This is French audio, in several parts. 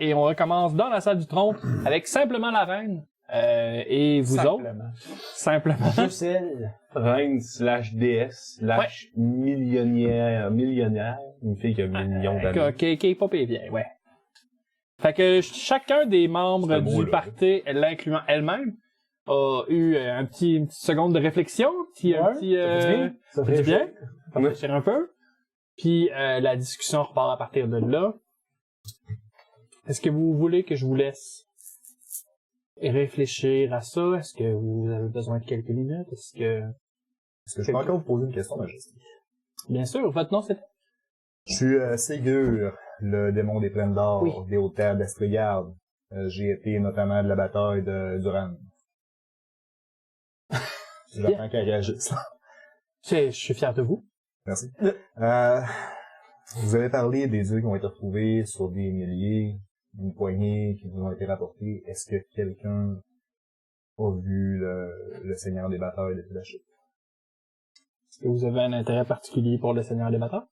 et on recommence dans la salle du trône avec simplement la reine et vous autres. Simplement. Juste elle. Reine / déesse / millionnaire, une fille qui a millions d'années. Qui est pas payé bien, ouais. Fait que chacun des membres du party, l'incluant elle-même, a eu une petite seconde de réflexion, ça fait du bien, réfléchir un peu. Puis la discussion repart à partir de là. Est-ce que vous voulez que je vous laisse réfléchir à ça? Est-ce que vous avez besoin de quelques minutes? Est-ce que je peux encore vous poser une question, Majesté? Bien sûr, votre nom c'est... Je suis Ségur, le démon des plaines d'or, des hautes terres d'Estrigarde. J'ai été notamment de la bataille de Duran. J'attends qu'elle réagisse. Je suis fier de vous. Merci. Vous avez parlé des îles qui ont été retrouvées sur des milliers, une poignée qui vous ont été rapportées. Est-ce que quelqu'un a vu le Seigneur des batailles depuis la chute? Est-ce que vous avez un intérêt particulier pour le Seigneur des batailles?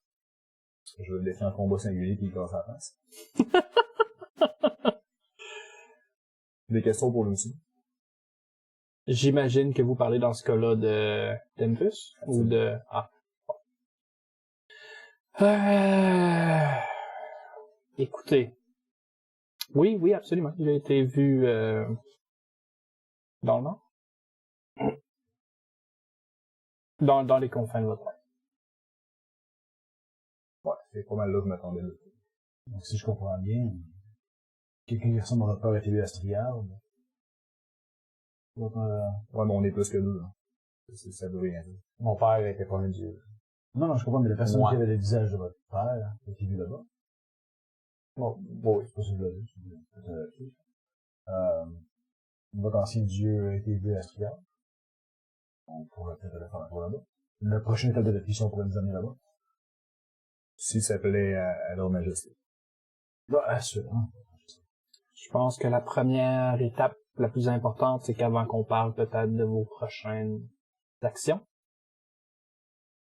Est-ce que je veux laisser un combat singulier qui casse la face? Des questions pour Lucie? J'imagine que vous parlez dans ce cas-là de Tempus ou de... Écoutez. Oui, absolument. Il a été vu dans le nord. Dans les confins de votre rêve. Ouais, c'est pas mal là que je m'attendais. Donc, si je comprends bien, quelqu'un qui ressemble à votre père a été vu à Striard. Ouais, mais on est plus que deux. Hein. Ça veut rien dire. Mon père était pas un dieu. Non, je comprends, mais la personne qui avait le visage de votre père a été vue là-bas. Bon, oui, c'est pas ça que je voulais dire. Votre ancien dieu a été vu à Striard. On pourrait peut-être aller faire un tour là-bas. La prochaine étape de la mission pourrait nous amener là-bas. Si ça plaît à leur majesté. Bah, assurément. Je pense que la première étape la plus importante, c'est qu'avant qu'on parle peut-être de vos prochaines actions,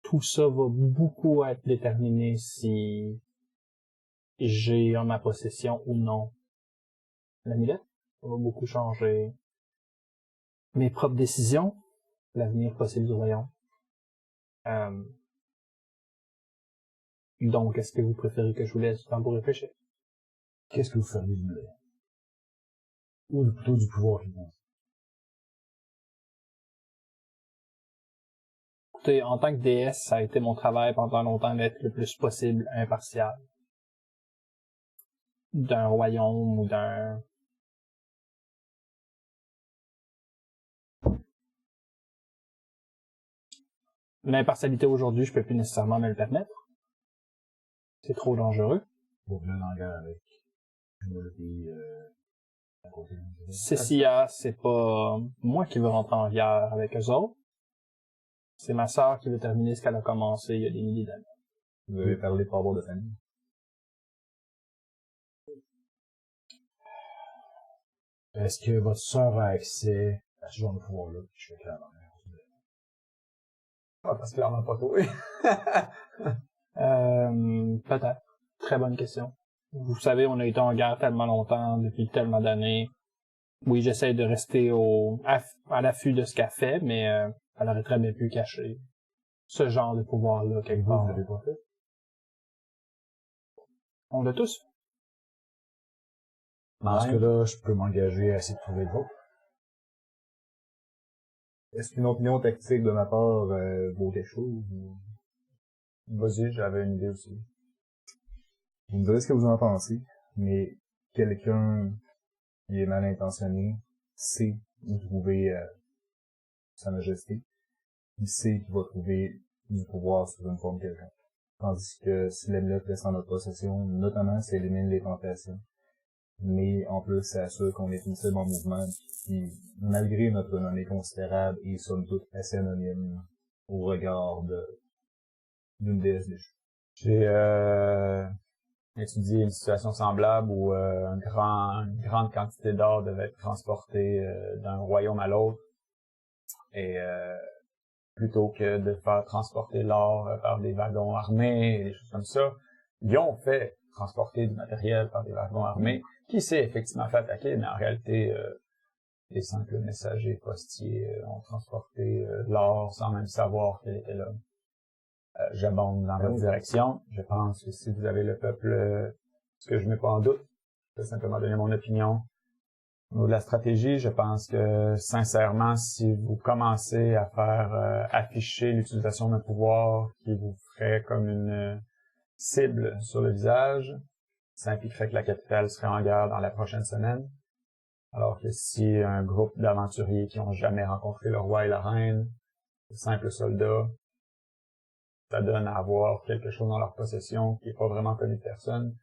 tout ça va beaucoup être déterminé si j'ai en ma possession ou non l'amulette. Ça va beaucoup changer mes propres décisions, l'avenir possible du royaume. Donc, est-ce que vous préférez que je vous laisse du temps pour réfléchir? Qu'est-ce que vous feriez du mal? Ou plutôt du pouvoir qui pense? Écoutez, en tant que déesse, ça a été mon travail pendant longtemps d'être le plus possible impartial. D'un royaume ou d'un... L'impartialité aujourd'hui, je peux plus nécessairement me le permettre. C'est trop dangereux. Pour venir en guerre avec le pays à côté. Cécia, c'est pas moi qui veux rentrer en guerre avec eux autres. C'est ma sœur qui veut terminer ce qu'elle a commencé il y a des milliers d'années. Vous avez parlé pour avoir de famille. Est-ce que votre sœur a accès à ce genre de pouvoir-là? Je fais clairement. Parce que clairement pas toi. Peut-être. Très bonne question. Vous savez, on a été en guerre tellement longtemps, depuis tellement d'années. Oui, j'essaie de rester à l'affût de ce qu'elle fait, mais elle aurait très bien pu cacher ce genre de pouvoir-là quelque part. Vous l'avez pas fait? On l'a tous fait. Dans ce cas-là, je peux m'engager à essayer de trouver le vôtre. Est-ce qu'une opinion tactique de ma part vaut quelque chose? Vas-y, j'avais une idée aussi. Vous me direz ce que vous en pensez, mais quelqu'un qui est mal intentionné sait où trouver sa majesté. Il sait qu'il va trouver du pouvoir sur une forme quelconque. Tandis que si l'amulette reste en notre possession, notamment, ça élimine les tentations. Mais en plus, ça assure qu'on est une cible en mouvement qui, malgré notre renommée considérable, est somme toute assez anonyme au regard d'une déesse déchue. J'ai étudié une situation semblable où une grande quantité d'or devait être transportée d'un royaume à l'autre. Et plutôt que de faire transporter l'or par des wagons armés et des choses comme ça, ils ont fait transporter du matériel par des wagons armés, qui s'est effectivement fait attaquer, mais en réalité, les simples messagers postiers ont transporté l'or sans même savoir qu'elle était là. J'abonde dans votre direction. Je pense que si vous avez le peuple, ce que je mets pas en doute, je vais simplement donner mon opinion. Au niveau de la stratégie, je pense que, sincèrement, si vous commencez à faire afficher l'utilisation d'un pouvoir qui vous ferait comme une cible sur le visage, ça impliquerait que la capitale serait en guerre dans la prochaine semaine. Alors que si un groupe d'aventuriers qui n'ont jamais rencontré le roi et la reine, de simples soldats, ça donne à avoir quelque chose dans leur possession qui n'est pas vraiment connu de personne,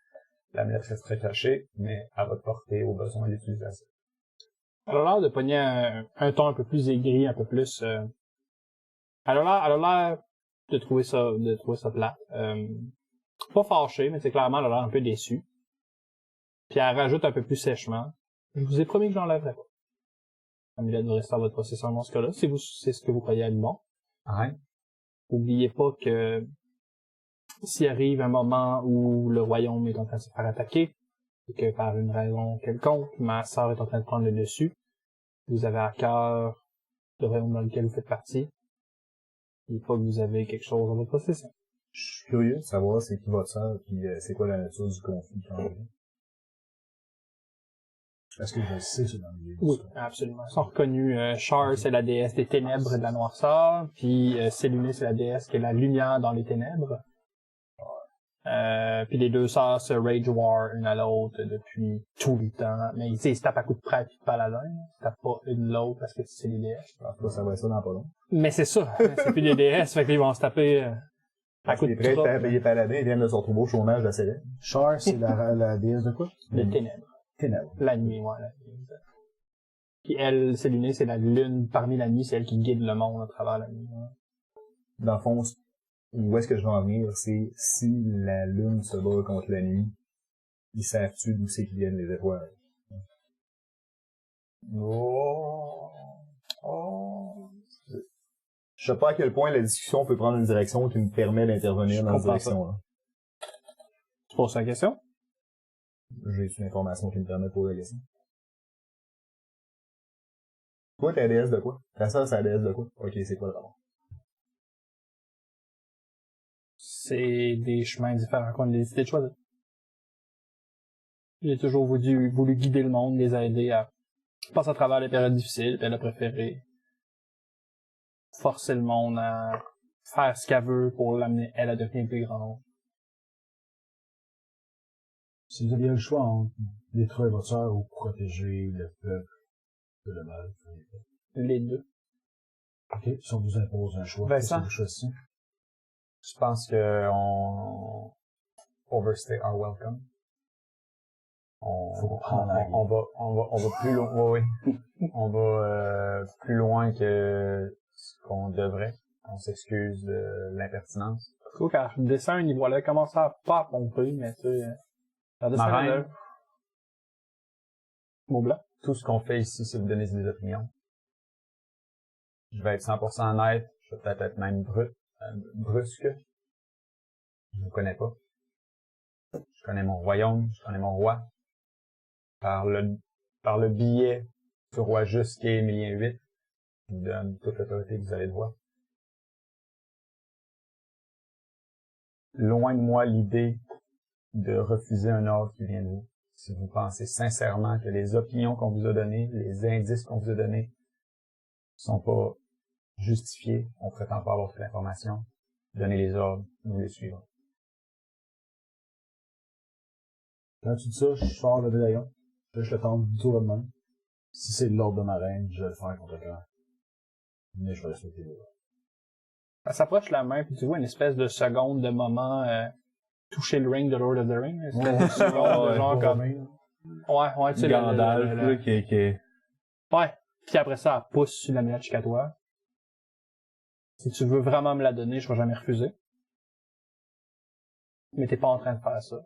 la lettre resterait cachée, mais à votre portée au besoin d'utilisation. Elle a l'air de pogner un ton un peu plus aigri, un peu plus... Elle a l'air de trouver ça plate. Pas fâchée, mais c'est clairement, elle a l'air un peu déçue. Puis elle rajoute un peu plus sèchement. Je vous ai promis que j'enlèverais pas. L'amulette va rester à votre possession dans ce cas-là, si c'est ce que vous croyez être bon. Ouais. Oubliez pas que s'il arrive un moment où le royaume est en train de se faire attaquer, et que par une raison quelconque, ma sœur est en train de prendre le dessus, vous avez à cœur le royaume dans lequel vous faites partie, il faut que vous avez quelque chose dans votre possession. Je suis curieux de savoir c'est qui votre sœur, puis c'est quoi la nature du conflit quand même. Est-ce que je le sais, ça, dans le livre? Oui, absolument. Ils sont reconnus. Char, c'est la déesse des ténèbres et de la noirceur, puis Séluné, c'est la déesse qui est la lumière dans les ténèbres. Puis les deux sœurs se rage war une à l'autre depuis tout le temps. Mais ils se tapent à coups de prêtre et de paladin. Ils se tapent pas une l'autre parce que c'est les déesses. Ça va être ça dans pas long. Mais c'est ça. C'est plus des déesses, fait qu'ils vont se taper à coups de prêtres, prêtre. les paladins, ils viennent de se retrouver au chômage de la célèbre. Char, c'est la déesse de quoi? Les ténèbres. Ténèbres. La nuit, ouais. La nuit. Puis elle, Séluné, c'est la lune parmi la nuit, c'est elle qui guide le monde à travers la nuit. Ouais. Dans le fond, où est-ce que je veux en venir, c'est si la lune se bat contre la nuit, ils savent-tu d'où c'est qu'ils viennent les étoiles? Je sais pas à quel point la discussion peut prendre une direction qui me permet d'intervenir dans cette direction-là. Tu poses la question? J'ai une information qui me permet de poser la question. Toi, t'es la déesse de quoi? Ta sœur, c'est la déesse de quoi? Ok, c'est quoi le rapport? C'est des chemins différents qu'on a décidé de choisir. J'ai toujours voulu guider le monde, les aider à passer à travers les périodes difficiles, puis elle a préféré forcer le monde à faire ce qu'elle veut pour l'amener, elle, à devenir plus grande. Si vous aviez le choix entre détruire votre sœur ou protéger le peuple de le mal, Les deux. ok, si on vous impose un choix, Vincent, qu'est-ce que vous choisissez? je pense que on overstay our welcome. On va plus loin, oui. On va plus loin que ce qu'on devrait. On s'excuse de l'impertinence. Je trouve qu'à descend un niveau là, commence à pas pomper, mais tu sais, Ma reine, mot blanc. tout ce qu'on fait ici, c'est vous donner des opinions. Je vais être 100% honnête, je vais peut-être être même brusque. Je ne connais pas. Je connais mon royaume, je connais mon roi. Par le biais du roi juste qui est Émilien VIII, je vous donne toute l'autorité que vous avez de voir. Loin de moi l'idée de refuser un ordre qui vient de vous. Si vous pensez sincèrement que les opinions qu'on vous a données, les indices qu'on vous a donnés, sont pas justifiés, on prétend pas avoir toute l'information, donnez les ordres, nous les suivrons. Quand tu dis ça, je sors le médaillon. Je le tente du tour de main. Si c'est l'ordre de ma reine, je vais le faire contre cœur. Mais je vais respecter les ordres. Elle s'approche la main, puis tu vois une espèce de seconde de moment toucher le ring de Lord of the Rings. Une seconde de genre comme... Ouais, tu sais, Gandalf, qui Ouais. Puis après ça, elle pousse sur l'amulette jusqu'à toi. Si tu veux vraiment me la donner, je vais jamais refuser. Mais t'es pas en train de faire ça.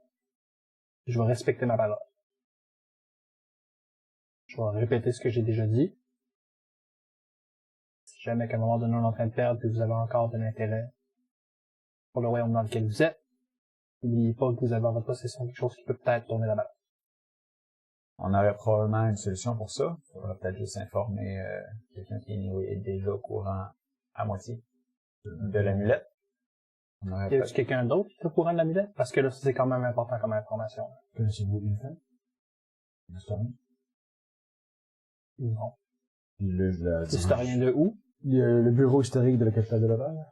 Je vais respecter ma parole. Je vais répéter ce que j'ai déjà dit. Si jamais qu'à un moment donné on est en train de perdre et que vous avez encore de l'intérêt pour le royaume dans lequel vous êtes, n'oubliez pas que vous avez en votre possession quelque chose qui peut peut-être tourner la balle. On aurait probablement une solution pour ça. Il faudra peut-être juste informer quelqu'un qui est déjà au courant à moitié de l'amulette. On aurait Y a-t-il quelqu'un d'autre qui est au courant de l'amulette? Parce que là, c'est quand même important comme information. Connaissez-vous Ulfen? L'historien? Non. Puis là, je la dis. Historien de où? Le bureau historique de la capitale de Laval.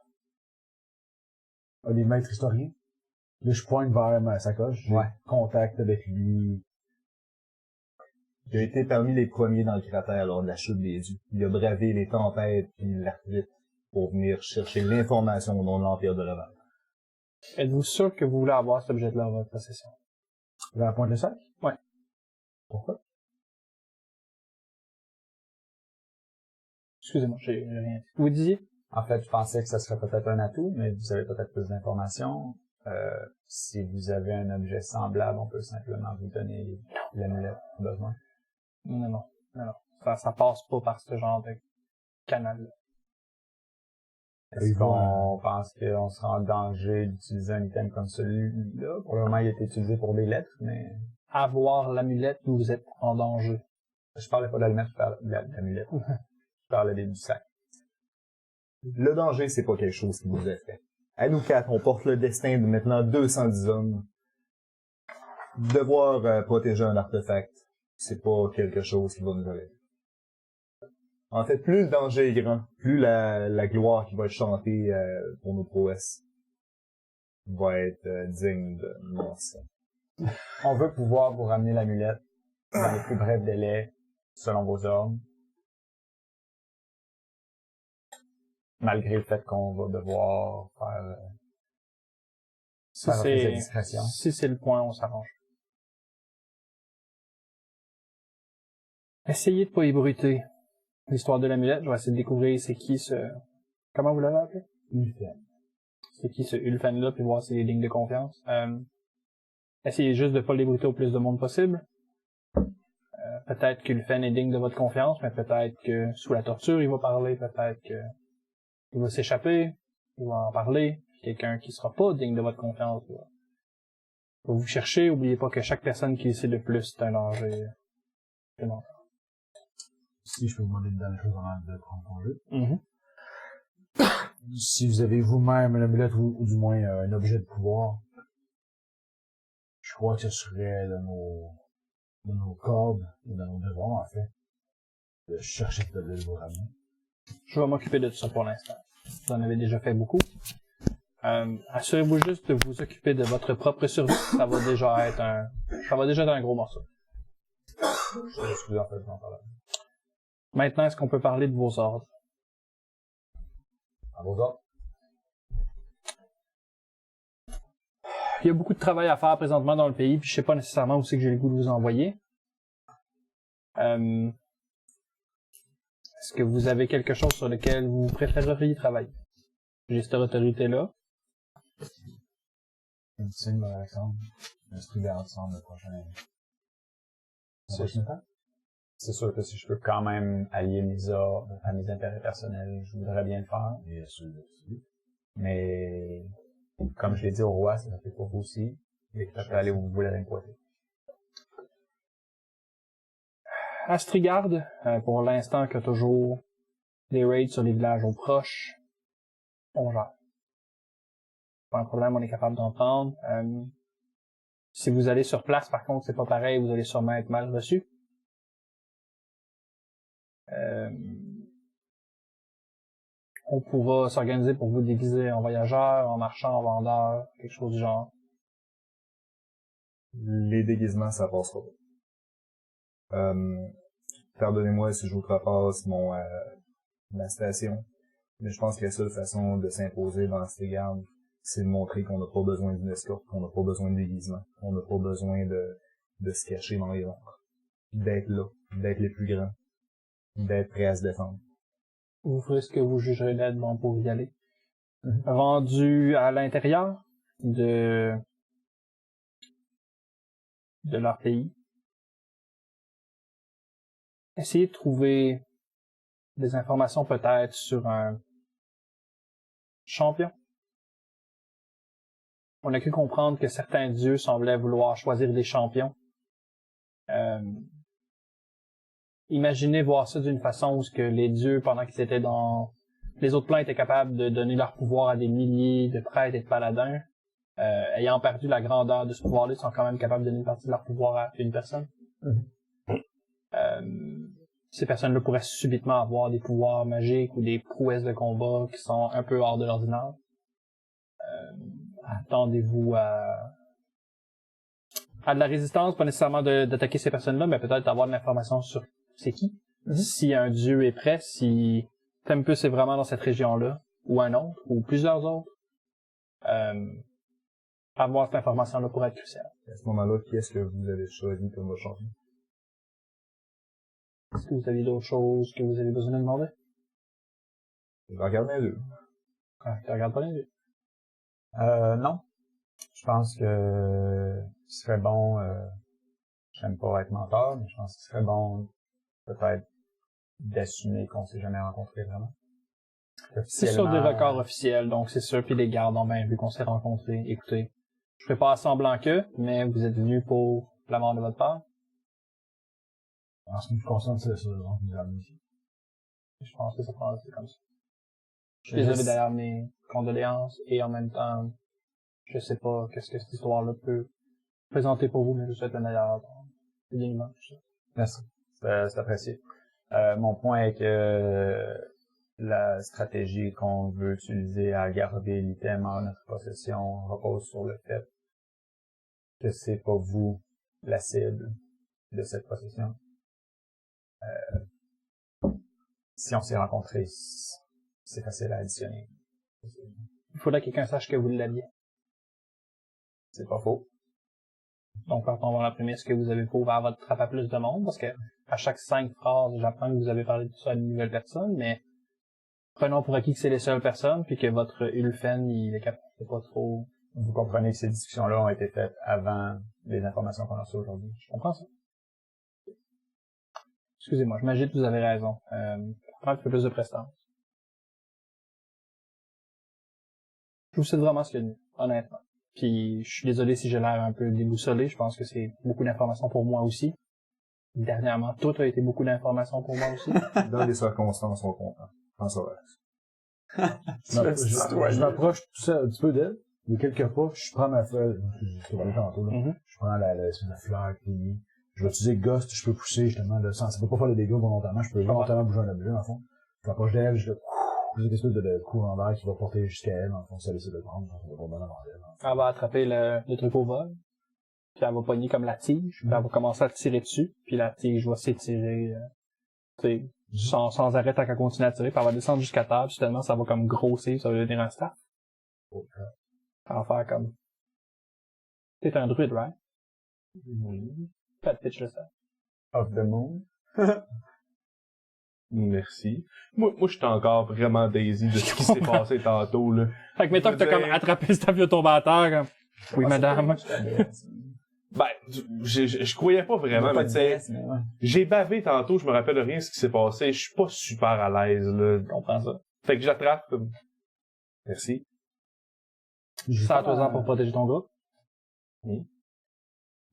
Les maîtres historiens. Là, je pointe vers ma sacoche. J'ai contact avec lui. Il a été parmi les premiers dans le cratère lors de la chute des dieux. Il a bravé les tempêtes et l'arthrite pour venir chercher l'information au nom de l'Empire de Laval. Êtes-vous sûr que vous voulez avoir cet objet-là en votre possession? Vers la pointe le sac? Ouais. Pourquoi? Excusez-moi, j'ai rien dit. Vous disiez? En fait, je pensais que ça serait peut-être un atout, mais vous avez peut-être plus d'informations. Si vous avez un objet semblable, on peut simplement vous donner l'amulette besoin. Non. Ça passe pas par ce genre de canal-là. Est-ce qu'on pense qu'on sera en danger d'utiliser un item comme celui-là? Pour le moment, il a été utilisé pour des lettres, mais... Avoir l'amulette, vous êtes en danger. Je parlais pas de l'amulette, je parlais de l'amulette. Je parlais du sac. Le danger, c'est pas quelque chose qui nous effraie. À nous quatre, on porte le destin de maintenant 210 hommes. Devoir protéger un artefact, c'est pas quelque chose qui va nous arrêter. En fait, plus le danger est grand, plus la gloire qui va être chantée pour nos prouesses va être digne de mention. On veut pouvoir vous ramener l'amulette dans les plus brefs délais, selon vos ordres. Malgré le fait qu'on va devoir faire office de discrétion. Si c'est le point, on s'arrange. Essayez de pas ébruiter l'histoire de l'amulette. Je vais essayer de découvrir c'est qui ce... Comment vous l'avez appelé? Ulfen. C'est qui ce Ulfen-là, puis voir s'il est digne de confiance. Essayez juste de pas l'ébruiter au plus de monde possible. Peut-être qu'Ulfen est digne de votre confiance, mais peut-être que sous la torture, il va parler, peut-être que il va s'échapper, il va en parler. Quelqu'un qui sera pas digne de votre confiance va vous chercher. Oubliez pas que chaque personne qui le sait de plus, c'est un danger. Si je peux vous demander une dernière chose avant de prendre congé. Mm-hmm. Si vous avez vous-même une amulette ou du moins un objet de pouvoir, je crois que ce serait de nos cordes et de nos devoirs, en fait, de chercher de vous ramener. Je vais m'occuper de tout ça pour l'instant. Vous en avez déjà fait beaucoup. Assurez-vous juste de vous occuper de votre propre survie. Ça va déjà être un gros morceau. Excusez, en fait, je m'en parle. Maintenant, est-ce qu'on peut parler de vos ordres? À vos ordres? Il y a beaucoup de travail à faire présentement dans le pays, puis je sais pas nécessairement où c'est que j'ai le goût de vous envoyer. Est-ce que vous avez quelque chose sur lequel vous préféreriez travailler? J'ai cette autorité-là. Une signe de Alexandre. Un Strigar ensemble le prochain. C'est sûr que si je peux quand même allier mes ordres à mes intérêts personnels, je voudrais bien le faire. Bien sûr. Mais, comme je l'ai dit au roi, ça fait pour vous aussi. Et que ça peut aller où vous voulez l'imposer. Astrigard, pour l'instant, qui a toujours des raids sur les villages aux proches, on gère. Pas un problème, on est capable d'en prendre. Si vous allez sur place, par contre, c'est pas pareil, vous allez sûrement être mal reçu. On pourra s'organiser pour vous déguiser en voyageur, en marchand, en vendeur, quelque chose du genre. Les déguisements, ça passera pas. Pardonnez-moi si je vous trapasse ma station, mais je pense que la seule façon de s'imposer dans ces gardes, c'est de montrer qu'on n'a pas besoin d'une escorte, qu'on n'a pas besoin de déguisement, qu'on n'a pas besoin de se cacher dans les ombres. D'être là, d'être les plus grands, d'être prêt à se défendre. Vous ferez ce que vous jugerez d'être bon pour y aller. Rendu à l'intérieur de leur pays, essayez de trouver des informations peut-être sur un champion. On a pu comprendre que certains dieux semblaient vouloir choisir des champions. imaginez voir ça d'une façon où ce que les dieux, pendant qu'ils étaient dans... Les autres plans étaient capables de donner leur pouvoir à des milliers de prêtres et de paladins. Ayant perdu la grandeur de ce pouvoir-là, ils sont quand même capables de donner une partie de leur pouvoir à une personne. Ces personnes-là pourraient subitement avoir des pouvoirs magiques ou des prouesses de combat qui sont un peu hors de l'ordinaire. Attendez-vous à de la résistance, pas nécessairement d'attaquer ces personnes-là, mais peut-être d'avoir de l'information sur c'est qui. Si un dieu est prêt, si Tempus est vraiment dans cette région-là, ou un autre, ou plusieurs autres, avoir cette information-là pourrait être crucial. À ce moment-là, qui est-ce que vous avez choisi comme votre champion? Est-ce que vous avez d'autres choses que vous avez besoin de demander? Je regarde les deux. Ah, tu regardes pas les deux. Non. Je pense que ce serait bon, j'aime pas être menteur, mais je pense que ce serait bon, peut-être, d'assumer qu'on s'est jamais rencontrés vraiment. C'est sur des records officiels, donc c'est sûr, puis les gardes ont bien vu qu'on s'est rencontrés. Écoutez, je fais pas à semblant que, mais vous êtes venus pour la mort de votre père. En ce qui me concerne, c'est ça, donc, nous avons ici. Je pense que ça prend assez comme ça. Je suis désolé d'ailleurs mes condoléances, et en même temps, je sais pas qu'est-ce que cette histoire-là peut présenter pour vous, mais je vous souhaite le meilleur. C'est bien humain, tout ça. Merci. C'est apprécié. Mon point est que la stratégie qu'on veut utiliser à garder l'item en notre possession repose sur le fait que c'est pas vous la cible de cette possession. Si on s'est rencontrés, c'est facile à additionner. Il faudrait que quelqu'un sache que vous l'aviez. C'est pas faux. Donc, partons voir la prémisse que vous avez pas ouvert votre trappe à plus de monde, parce que à chaque 5 phrases, j'apprends que vous avez parlé de ça à une nouvelle personne, mais prenons pour acquis que c'est les seules personnes, puis que votre Ulfen, il est capable, c'est pas trop... Vous comprenez que ces discussions-là ont été faites avant les informations qu'on a reçues aujourd'hui. Je comprends ça. Excusez-moi, je m'agite, vous avez raison. Prends un peu plus de prestance. Je vous souhaite vraiment ce qu'il y a de mieux, honnêtement. Puis, je suis désolé si j'ai l'air un peu déboussolé, je pense que c'est beaucoup d'informations pour moi aussi. Dernièrement, tout a été beaucoup d'informations pour moi aussi. Dans les circonstances, on comprend. En sauvage. Je m'approche tout ça un petit peu d'elle, et quelques pas, je prends ma feuille, je l'ai tantôt, là. Je prends la fleur pliée. Je vais utiliser Ghost, je peux pousser, justement, le sang. Ça peut pas faire le dégât volontairement, je peux volontairement bouger un objet, en fond. Je m'approche d'elle, je une espèce de courant d'air qui va porter jusqu'à elle, en fond, ça laisse de le prendre, ça va pas mal avant elle. Elle va attraper le truc au vol, puis elle va pogner comme la tige, puis elle va commencer à tirer dessus, puis la tige va s'étirer, sans arrêt tant qu'elle continue à tirer, puis elle va descendre jusqu'à terre, puis tellement ça va comme grossir, ça va devenir un staff. Elle va faire comme... T'es un druide, right? Oui. Pas de pitch le staff. Of the moon. Merci. Moi, je suis encore vraiment daisy de ce qui s'est passé tantôt, là. Fait que mettons que t'as comme attrapé le staff de tomber à terre, comme... Oui, madame. Ben, je croyais pas vraiment, mais tu sais, j'ai bavé tantôt, je me rappelle de rien de ce qui s'est passé, je suis pas super à l'aise, là. Je comprends ça. Fait que j'attrape. Merci. Ça à toi pour protéger ton groupe. Oui.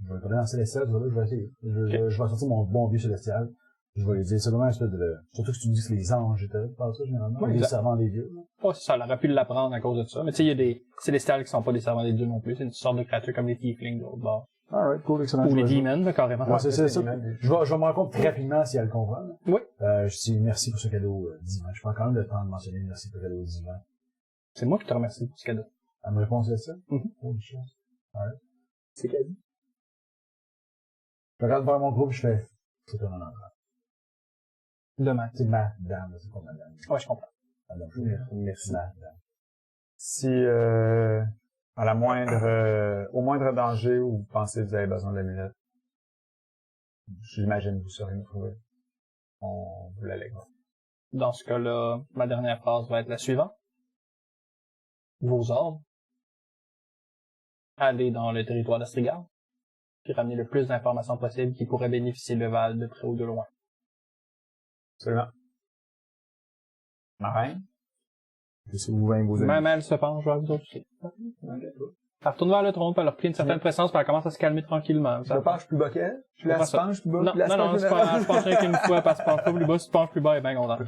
Je vais relancer Célestial, je vais essayer. Je vais sortir mon bon vieux Célestial. Je vais lui dire, c'est vraiment une espèce de... Surtout que tu me dis que les anges étaient par ça, généralement. Oui, les servants des dieux. Ouais, c'est ça, elle aurait pu l'apprendre à cause de ça. Mais tu sais, il y a des célestials qui sont pas des servants des dieux non plus. C'est une sorte de créature comme les tieflings de l'autre bord. Alright, cool, excellent. Ou les demons, là, carrément. Ouais, c'est ça. Je vais me rendre compte très rapidement si elle comprend. Là. Oui. Je dis merci pour ce cadeau divin. Je prends quand même le temps de mentionner merci pour le cadeau divin. C'est moi qui te remercie pour ce cadeau. Elle me répond c'est ça? Mm-hmm. Alright. C'est cadeau. Je regarde vers mon groupe, je fais, c'est un honneur. Demain. C'est madame, c'est pas madame. Ouais, je comprends. Madame, Merci. madame. Si, à la moindre, au moindre danger où vous pensez que vous avez besoin de l'amulette, j'imagine que vous saurez nous trouver. On vous la lègue. Dans ce cas-là, ma dernière phrase va être la suivante. Vos ordres. Allez dans le territoire d'Astrigard, puis ramener le plus d'informations possible qui pourraient bénéficier le Val de près ou de loin. Absolument. Marin? Qu'est-ce que vous voyez vos amis? Même elle se penche vers vous autres aussi. Elle retourne vers le trône, puis elle a repris une certaine présence, puis elle commence à se calmer tranquillement. Je me penche plus bas qu'elle. Je la pas penche plus bas. Non, puis la non, c'est pas, elle se penche rien qu'une fois, parce que se penche pas plus bas, si tu penches plus bas, elle est bien content.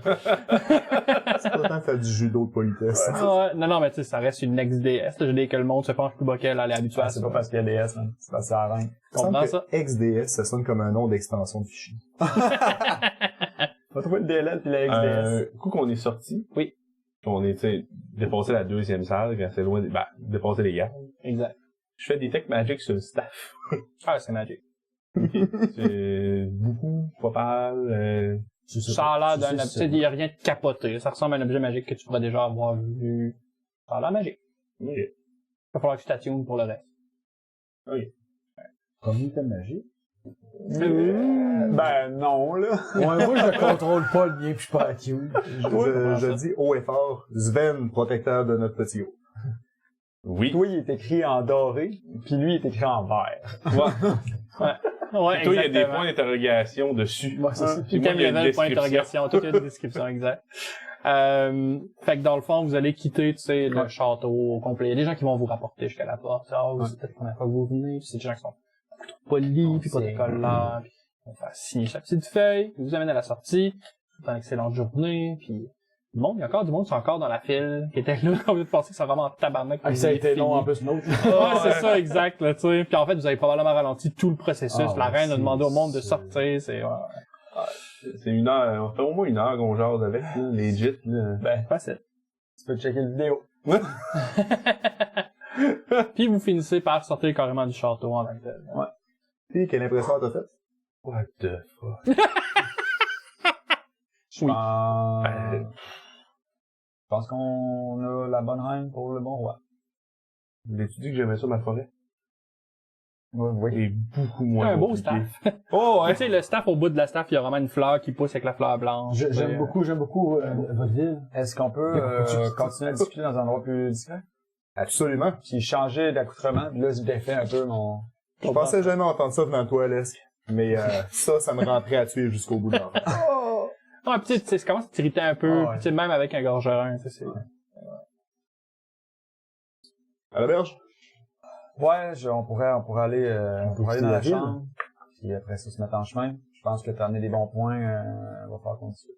C'est pas tant de faire du judo de politesse. Ouais, non, mais tu sais, ça reste une ex-déesse. Je dis que le monde se penche plus bas qu'elle, elle est habituée à C'est ça. pas parce qu'il y a DS, man. C'est parce que ça reine. Il me semble Comprends que ça? XDS, ça sonne comme un nom d'extension de fichier. On va trouver le DLL puis la XDS. Coup qu'on est sorti. Oui. On est, tu sais, dépassé la deuxième salle, quand c'est loin, dépasser les gars. Exact. Je fais des techs magiques sur le staff. Ah, c'est magique. C'est beaucoup, pas mal, Ça a l'air d'un, tu sais, il y a rien de capoté. Ça ressemble à un objet magique que tu pourrais déjà avoir vu. Ça a l'air magique. Ok. Il va falloir que tu t'attunes pour le reste. Comme il était magique. Ben, non, là. Ouais, moi, je ne contrôle pas le mien pis je suis pas à Q. Je dis haut et fort, Sven, protecteur de notre petit haut. Oui. Toi, il est écrit en doré, puis lui, il est écrit en vert. Ouais, Toi, il y a des exactement. points d'interrogation dessus. Moi, c'est ça. Puis moi, Item il y a une level, point description. d'interrogation, toute une description, exact. Fait que dans le fond, vous allez quitter, tu sais, le château au complet. Il y a des gens qui vont vous rapporter jusqu'à la porte. Ah, c'est peut-être la première fois que vous venez. Puis c'est des gens qui sont plutôt polis, puis pas d'école là. Puis on va faire signer sa petite feuille, puis vous amène à la sortie. C'est une excellente journée, puis il y a encore du monde qui sont encore dans la file, qui était là quand vous êtes passé, qui sont vraiment en tabarnak. Ah, ça a été long en plus, l'autre. Ouais, c'est ça, exact, là, tu sais. Puis en fait, vous avez probablement ralenti tout le processus. Ah, la reine a c'est- demandé au monde de c'est- sortir, c'est, C'est une heure, on fait au moins une heure qu'on jase avec, là, legit, là. ben, facile. Tu peux checker le vidéo. Puis vous finissez par sortir carrément du château en tant que tel. Puis, quelle impression t'as faite? What the fuck? Je pense qu'on a la bonne reine pour le bon roi. L'as-tu dit que j'aimais ça, ma forêt? Oui. C'est beaucoup C'est moins un beau compliqué. staff. Oh, tu sais, le staff, au bout de la staff, il y a vraiment une fleur qui pousse avec la fleur blanche. J'aime beaucoup votre ville. Est-ce qu'on peut continuer à discuter dans un endroit plus discret? Absolument. Puis changer d'accoutrement, puis là, je défais un peu mon... Je pensais jamais entendre ça venant de toi, Lesque. Mais ça me rend prêt à tuer jusqu'au bout de l'enfant. Ouais, pis tu sais, ça commence à t'irriter un peu, Ah ouais. tu sais, même avec un gorgerin, tu sais, c'est... À la berge? Ouais, on pourrait aller, on pourrait aller dans la visiter la chambre, puis après ça, se mettre en chemin. Je pense que t'as amené des bons points, va falloir continuer.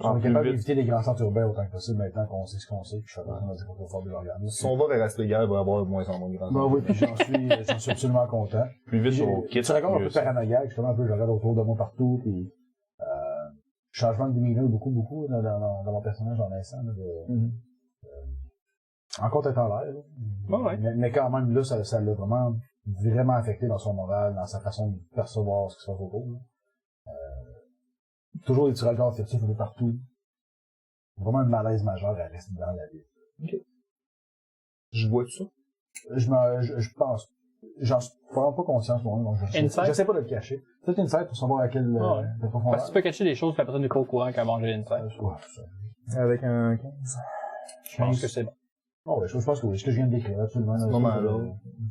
On est plus capable vite. d'éviter les grands centres urbains autant que possible maintenant qu'on sait ce qu'on sait, puis je suis capable de dire qu'on peut faire des organes. Si on va vers Astrigal, il va y avoir de moins en moins de grands. Bah oui, puis j'en suis absolument content. Plus vite J'ai- on quitte. Tu racontes un mieux peu c'est. paranoïaque, justement un peu, je regarde autour de moi partout, puis changement de demeanor beaucoup dans mon personnage en instant, là, encore tête en l'air, là. Ouais. Mais quand même, là, ça l'a vraiment affecté dans son moral, dans sa façon de percevoir ce qui se passe autour, là. Toujours des petits regards furtifs un peu partout. Vraiment un malaise majeur à rester dans la ville. Je vois tout ça. Je pense. J'en suis vraiment pas conscience, moi, donc Insight? j'essaie pas de le cacher. Peut-être insight pour savoir à quelle Ouais. profondeur. Parce que tu peux cacher des choses que la personne n'est pas au courant qu'elle a mangé l'inside. Ouais, ça. Avec un 15. Je pense que c'est bon. Oh, ouais, je pense que oui, ce que je viens de décrire, absolument. À ce moment-là,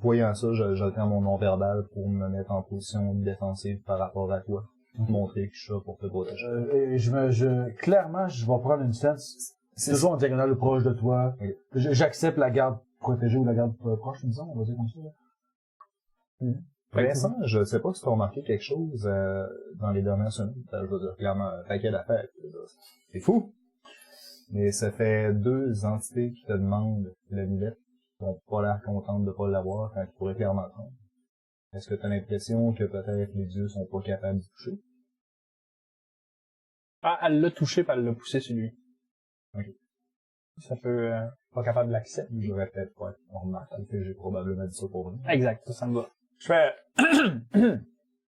voyant ça, j'alterne mon non-verbal pour me mettre en position défensive par rapport à toi. Montrer que je suis là pour te protéger. Et clairement, je vais prendre une stance. C'est toujours en diagonale proche de toi. Oui. J'accepte la garde protégée ou la garde proche, disons, on va dire comme ça, là. Vincent, je sais pas si tu as remarqué quelque chose dans les dernières semaines. Je veux dire, clairement, un paquet d'affaires. C'est fou! Mais ça fait 2 entités qui te demandent l'amulette, qui n'ont pas l'air contentes de pas l'avoir quand ils pourraient clairement le prendre. Est-ce que tu as l'impression que peut-être les dieux sont pas capables de toucher? Ah, elle l'a touché puis elle l'a poussé sur lui. Ok. Ça peut, pas capable de l'accepter. J'aurais peut-être pas remarqué que j'ai probablement dit ça pour vrai. Exact, ça me va. Je fais...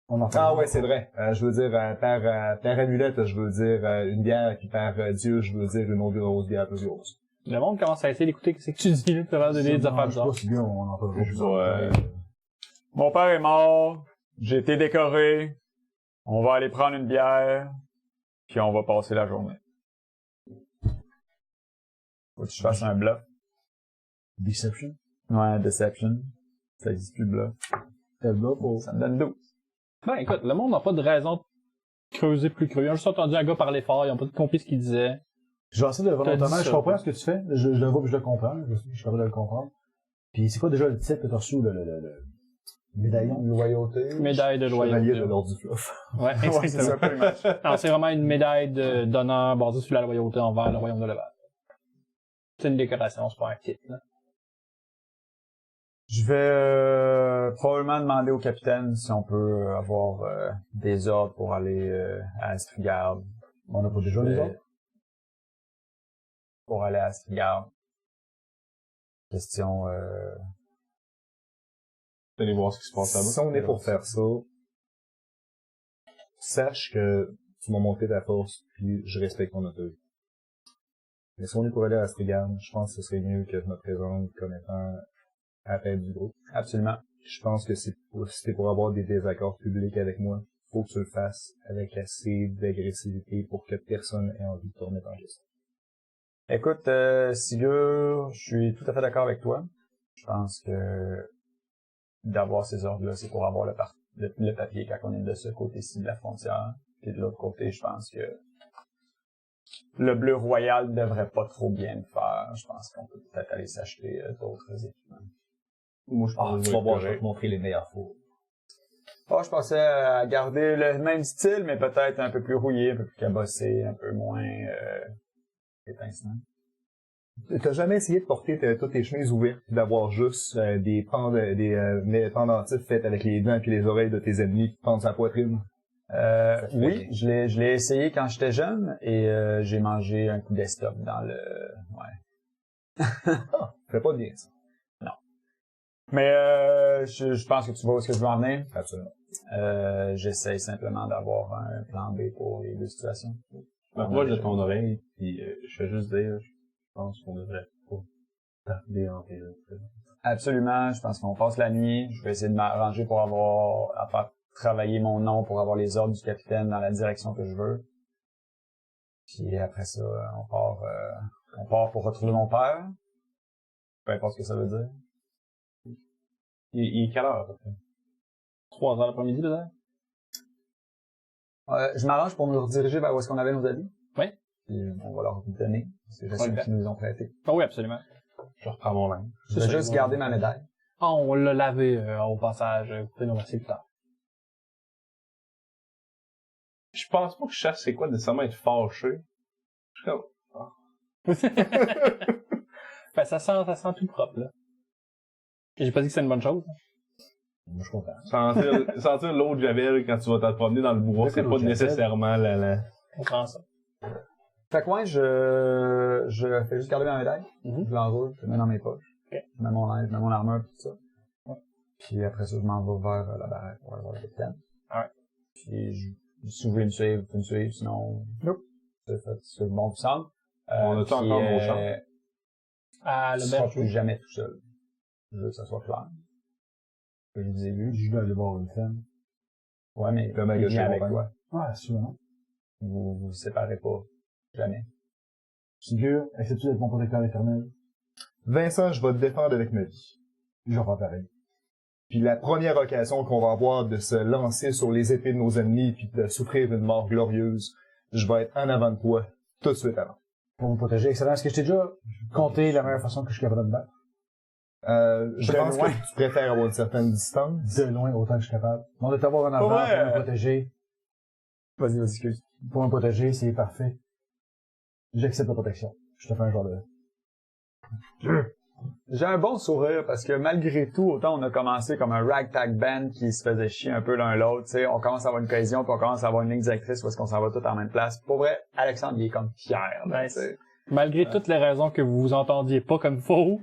On en Ah ouais, c'est vrai. Je veux dire, par amulette, je veux dire une bière, puis par Dieu, je veux dire une autre grosse bière plus grosse. Le monde commence à essayer d'écouter ce que tu dis, là, tu vas donner des affaires Je sais pas bizarres. si bien on en parlera plus Ouais. tard. Mon père est mort, j'ai été décoré, on va aller prendre une bière, puis on va passer la journée. Faut que je fasse un bluff. Deception. Ouais, deception. Ça existe plus de bluff. Quel bluff pour... Ça me donne 12. Ben, écoute, le monde n'a pas de raison de creuser plus creux. Ils ont juste entendu un gars parler fort, ils ont pas compris ce qu'il disait. Je vais essayer de volontairement, dit je ça. comprends ce que tu fais. Je le vois puis je le comprends. Je suis capable de le comprendre. Puis c'est quoi déjà le titre que t'as reçu, le médaillon de loyauté? Médaille de Chevalier loyauté. de l'ordre du fleuve. Ouais, Ouais, c'est ça, pretty much. Alors, c'est vraiment une médaille d'honneur basée sur la loyauté envers le royaume de Leval. C'est une décoration, c'est pas un titre, là. Je vais probablement demander au capitaine si on peut avoir des ordres pour aller à Astrigard. On n'a pas déjà les autres? Pour aller à Astrigard. Question... Allez voir ce qui se passe là-bas. Si on est pour faire ça, sache que tu m'as montré ta force, puis je respecte ton autorité. Mais si on est pour aller à Astrigard, je pense que ce serait mieux que je me présente comme étant à la tête du groupe. Absolument. Je pense que si t'es pour avoir des désaccords publics avec moi, faut que tu le fasses avec assez d'agressivité pour que personne ait envie de te remettre en question. Écoute, Sigurd, je suis tout à fait d'accord avec toi. Je pense que d'avoir ces ordres-là, c'est pour avoir le papier quand on est de ce côté-ci de la frontière. Puis de l'autre côté, je pense que le bleu royal ne devrait pas trop bien le faire. Je pense qu'on peut peut-être aller s'acheter d'autres équipements. Moi, je pense que Tu je vas vais voir, être je vais correct. te montrer les meilleurs fours. Je pensais à garder le même style, mais peut-être un peu plus rouillé, un peu plus cabossé, un peu moins étincelant. T'as jamais essayé de porter toutes tes chemises ouvertes et d'avoir juste des pendentifs faits avec les dents et les oreilles de tes ennemis qui pendent sa poitrine? Oui, je l'ai essayé quand j'étais jeune et j'ai mangé un coup d'estoc dans le... Ouais. Fait pas bien, ça. Mais je pense que tu vois où est-ce que je veux en venir. Absolument. J'essaye simplement d'avoir un plan B pour les deux situations. Je m'approche de ton oreille, puis je fais juste dire, je pense qu'on devrait pas tarder en période. Absolument, je pense qu'on passe la nuit. Je vais essayer de m'arranger pour à faire travailler mon nom pour avoir les ordres du capitaine dans la direction que je veux. Puis après ça, on part pour retrouver mon père. Peu importe ce que ça veut dire. Il est quelle heure, à peu près? 3 heures l'après-midi, peut-être? Je m'arrange pour nous rediriger vers où est-ce qu'on avait nos habits. Oui. Puis on va leur donner. C'est j'assume qu'ils nous les ont prêtés. Ah oui, absolument. Je reprends mon linge. Je vais juste garder ma médaille. Ah, on l'a lavé au passage. Écoutez, nous remercier plus tard. Je pense pas que je cherche c'est quoi nécessairement être fâché. Je suis comme, Ben, ça sent tout propre, là. Et j'ai pas dit que c'est une bonne chose. Moi, je suis content. sentir l'eau de Javel quand tu vas te promener dans le bois, c'est l'eau pas de Javel? nécessairement la... On prend ça. Fait que ouais, je fais juste garder ma médaille. Mhm. Je l'enroule, je le mets dans mes poches. Ok. Je mets mon linge, je mets mon armure, tout ça. Ouais. Puis après ça, je m'en vais vers la baraque pour aller voir le capitaine. Alright. Puis si vous voulez me suivre, vous pouvez me suivre, sinon... Nope. C'est bon vous semble. On a-tu encore nos chambres? À Je ne serai l'auberge. plus jamais tout seul. Je veux que ça soit clair. Que je vous ai vu. Je dois aller voir une femme. Ouais, mais Le mec il de vient chez avec Montagne. toi. Ah, sûrement. Vous séparez pas. Jamais. Sigurd, acceptes-tu d'être mon protecteur éternel? Vincent, je vais te défendre avec ma vie. Je vais faire pareil. Puis la première occasion qu'on va avoir de se lancer sur les épées de nos ennemis puis de souffrir une mort glorieuse, je vais être en avant de toi, tout de suite avant. Pour me protéger, excellent. Est-ce que je t'ai déjà compté la meilleure façon que je suis capable de me battre? Je De pense loin. que tu préfères avoir une certaine distance. De loin, autant que je suis capable. Mon de t'avoir en avant Ouais. pour me protéger. Vas-y, excuse. Pour me protéger, c'est parfait. J'accepte la protection. Je te fais un genre de... J'ai un bon sourire parce que malgré tout, autant on a commencé comme un ragtag band qui se faisait chier un peu l'un l'autre, tu sais, on commence à avoir une cohésion puis on commence à avoir une ligne directrice où est-ce qu'on s'en va tous en même place. Pour vrai, Alexandre, il est comme fier, là, Nice. tu sais. Malgré toutes les raisons que vous vous entendiez pas comme faux.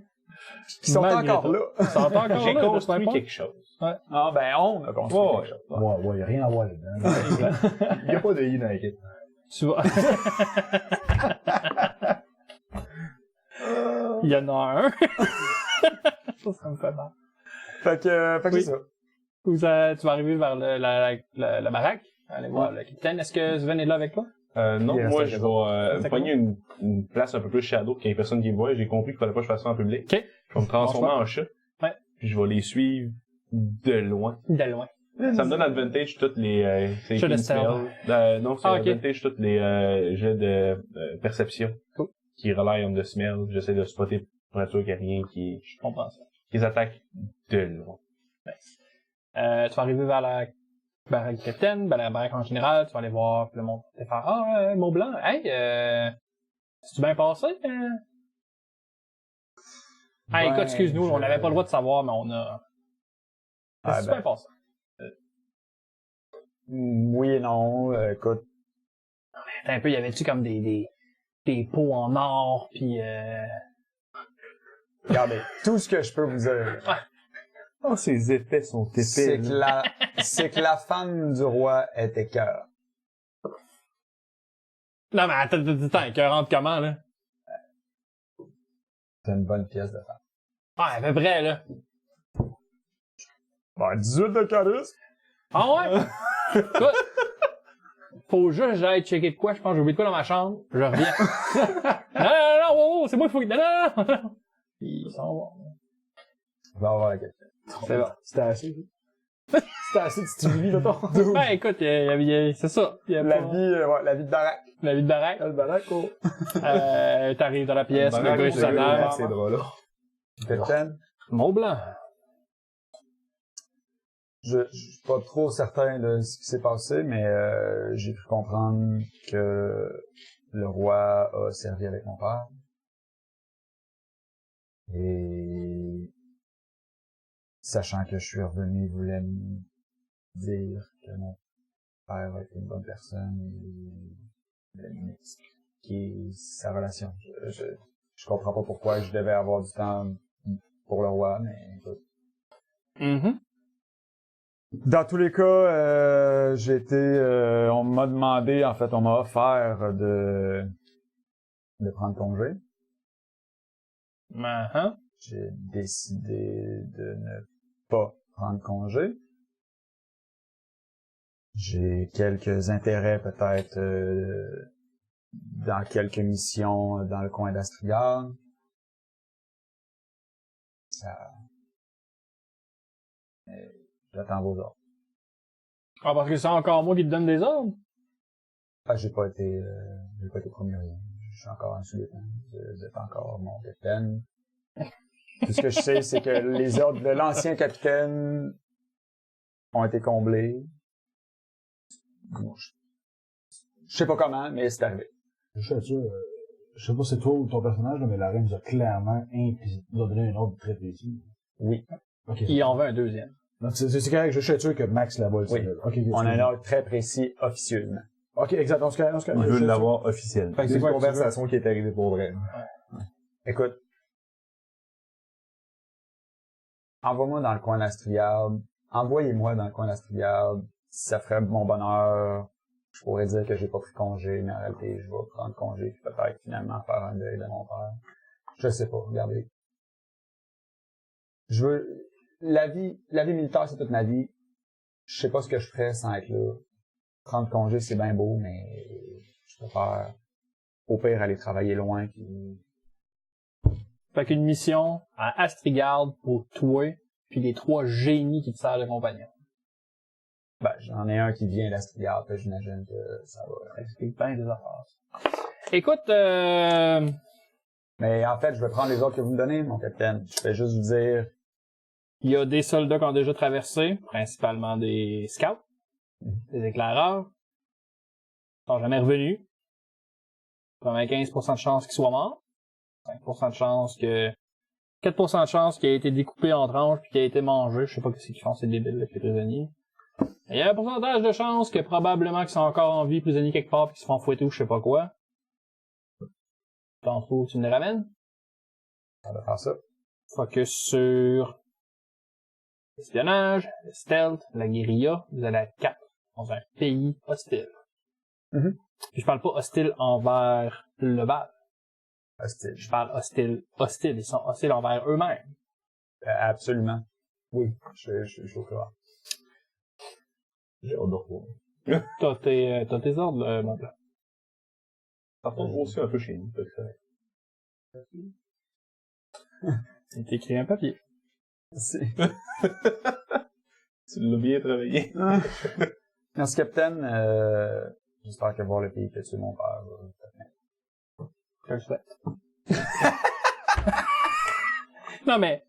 Ils sont malgré encore tout. là. Ils sont encore J'ai là, construit je sais pas. quelque chose. Ah, ben, on a construit Ouais, quelque chose. Ouais, y a rien à voir là-dedans. Il n'y a pas de I dans l'équipe. Tu vois. Il y en a un. Ça me fait mal. Fait que Oui. c'est ça. Tu vas arriver vers la baraque. Aller voir le capitaine. Est-ce que Sven est là avec toi? Il Non, reste moi, avec je les vais C'est pogner une place un peu plus shadow qu'il y ait personne qui me voit. J'ai compris qu'il fallait pas que je fasse ça en public. Ok. Je vais me transformer Bon choix. en chat. Ouais. Puis je vais les suivre de loin. De loin. Ça me donne advantage toutes les Jeux de hidden stealth. spells. Non, c'est Ah, ok. advantage toutes les jeux de Cool. perception qui rely on the smell. J'essaie de spotter pour être sûr qu'il n'y a rien Je comprends ça. les attaques de loin. Tu vas arriver vers la baraque du capitaine, ben la baraque en général, tu vas aller voir le monde. Tu vas faire Mont-Blanc, hey, c'est-tu bien passé? Ah, écoute, excuse-nous, on n'avait pas le droit de savoir, mais on a... C'est bien passé. Oui et non, écoute. Attends un peu, y avait-tu comme des pots en or, pis Regardez, tout ce que je peux vous dire, Oh, ces effets sont épais. c'est que la femme du roi était cœur. Non, mais attends, écœurante comment, là? C'est une bonne pièce de femme. Ah, à peu près, là. Bon, 18 de charisme. Ah ouais? Écoute, faut juste que j'aille checker de quoi, je pense que j'ai oublié de quoi dans ma chambre, je reviens. non, wow, c'est moi qu'il faut que... Non. Ils s'en vont. On va avoir la question. C'est bon. C'était assez. C'était assez de stimuli, là, ton. Ben, écoute, c'est ça. La vie de baraque. La vie de baraque. Le baraque, oh. T'arrives dans la pièce, le gars est sur sa avec table. ces draps-là. Capitaine, Mont-Blanc. je suis pas trop certain de ce qui s'est passé, mais j'ai pu comprendre que le roi a servi avec mon père. Et sachant que je suis revenu, il voulait me dire que mon père a été une bonne personne et m'expliquer sa relation. Je comprends pas pourquoi je devais avoir du temps pour le roi, mais écoute. Mm-hmm. Dans tous les cas, on m'a demandé, en fait, on m'a offert de prendre congé. Uh-huh. J'ai décidé de ne pas prendre congé. J'ai quelques intérêts peut-être dans quelques missions dans le coin d'Astrial. J'attends vos ordres. Ah, parce que c'est encore moi qui te donne des ordres? Ah, j'ai pas été promu rien. Je suis encore un sous-lieutenant. Vous êtes encore mon capitaine. Tout ce que je sais, c'est que les ordres de l'ancien capitaine ont été comblés. Bon, je sais pas comment, mais c'est arrivé. Je sais pas si c'est toi ou ton personnage, là, mais la reine nous a clairement nous a donné un ordre très précis. Oui. Ok. Il en veut un deuxième. Donc, c'est correct, je suis sûr que Max là-bas, Oui. On a un ordre très précis officieusement. Ok, exactement. Il veut l'avoir officiel. Fait que C'est c'est une quoi, conversation qui est arrivée pour vrai. Écoute. Envoie-moi dans le coin d'Astrial. Envoyez-moi dans le coin d'Astrial. Ça ferait mon bonheur. Je pourrais dire que j'ai pas pris congé, mais en réalité, je vais prendre congé puis peut-être finalement faire un deuil de mon père. Je sais pas, regardez. La vie militaire, c'est toute ma vie. Je sais pas ce que je ferais sans être là. Prendre congé, c'est bien beau, mais je préfère au pire aller travailler loin puis... Fait qu'une mission à Astrigard pour toi, puis les 3 génies qui te servent de compagnon. Ben, j'en ai un qui vient d'Astrial, puis j'imagine que ça va. Explique bien des affaires. Écoute, Mais en fait, je vais prendre les ordres que vous me donnez, mon capitaine. Je vais juste vous dire... il y a des soldats qui ont déjà traversé, principalement des scouts, des éclaireurs. Ils sont jamais revenus. 95% de chance qu'ils soient morts. 5% de chance que... 4% de chance qu'il ait été découpé en tranches puis qu'il ait été mangé. Je sais pas ce qu'ils font, ces débiles avec les prisonniers. Il y a un pourcentage de chance que probablement qu'ils sont encore en vie, prisonniers quelque part, puis qu'ils se font fouetter ou je sais pas quoi. T'en trouves, tu me les ramènes? On va faire ça. Focus sur l'espionnage, le stealth, la guérilla. Vous allez à 4 dans un pays hostile. Mm-hmm. Puis je parle pas hostile envers le bal. Hostile. Je parle hostile. Ils sont hostiles envers eux-mêmes. Absolument. Oui, je suis au courant. J'ai hâte de revoir. T'as tes ordres, mon plat. Ça tombe aussi un peu chez nous, peut-être. C'est écrit un papier. C'est... Tu l'as bien travaillé. Merci, capitaine. J'espère que voir le pays que tu es mon père. Je le souhaite. Non, mais...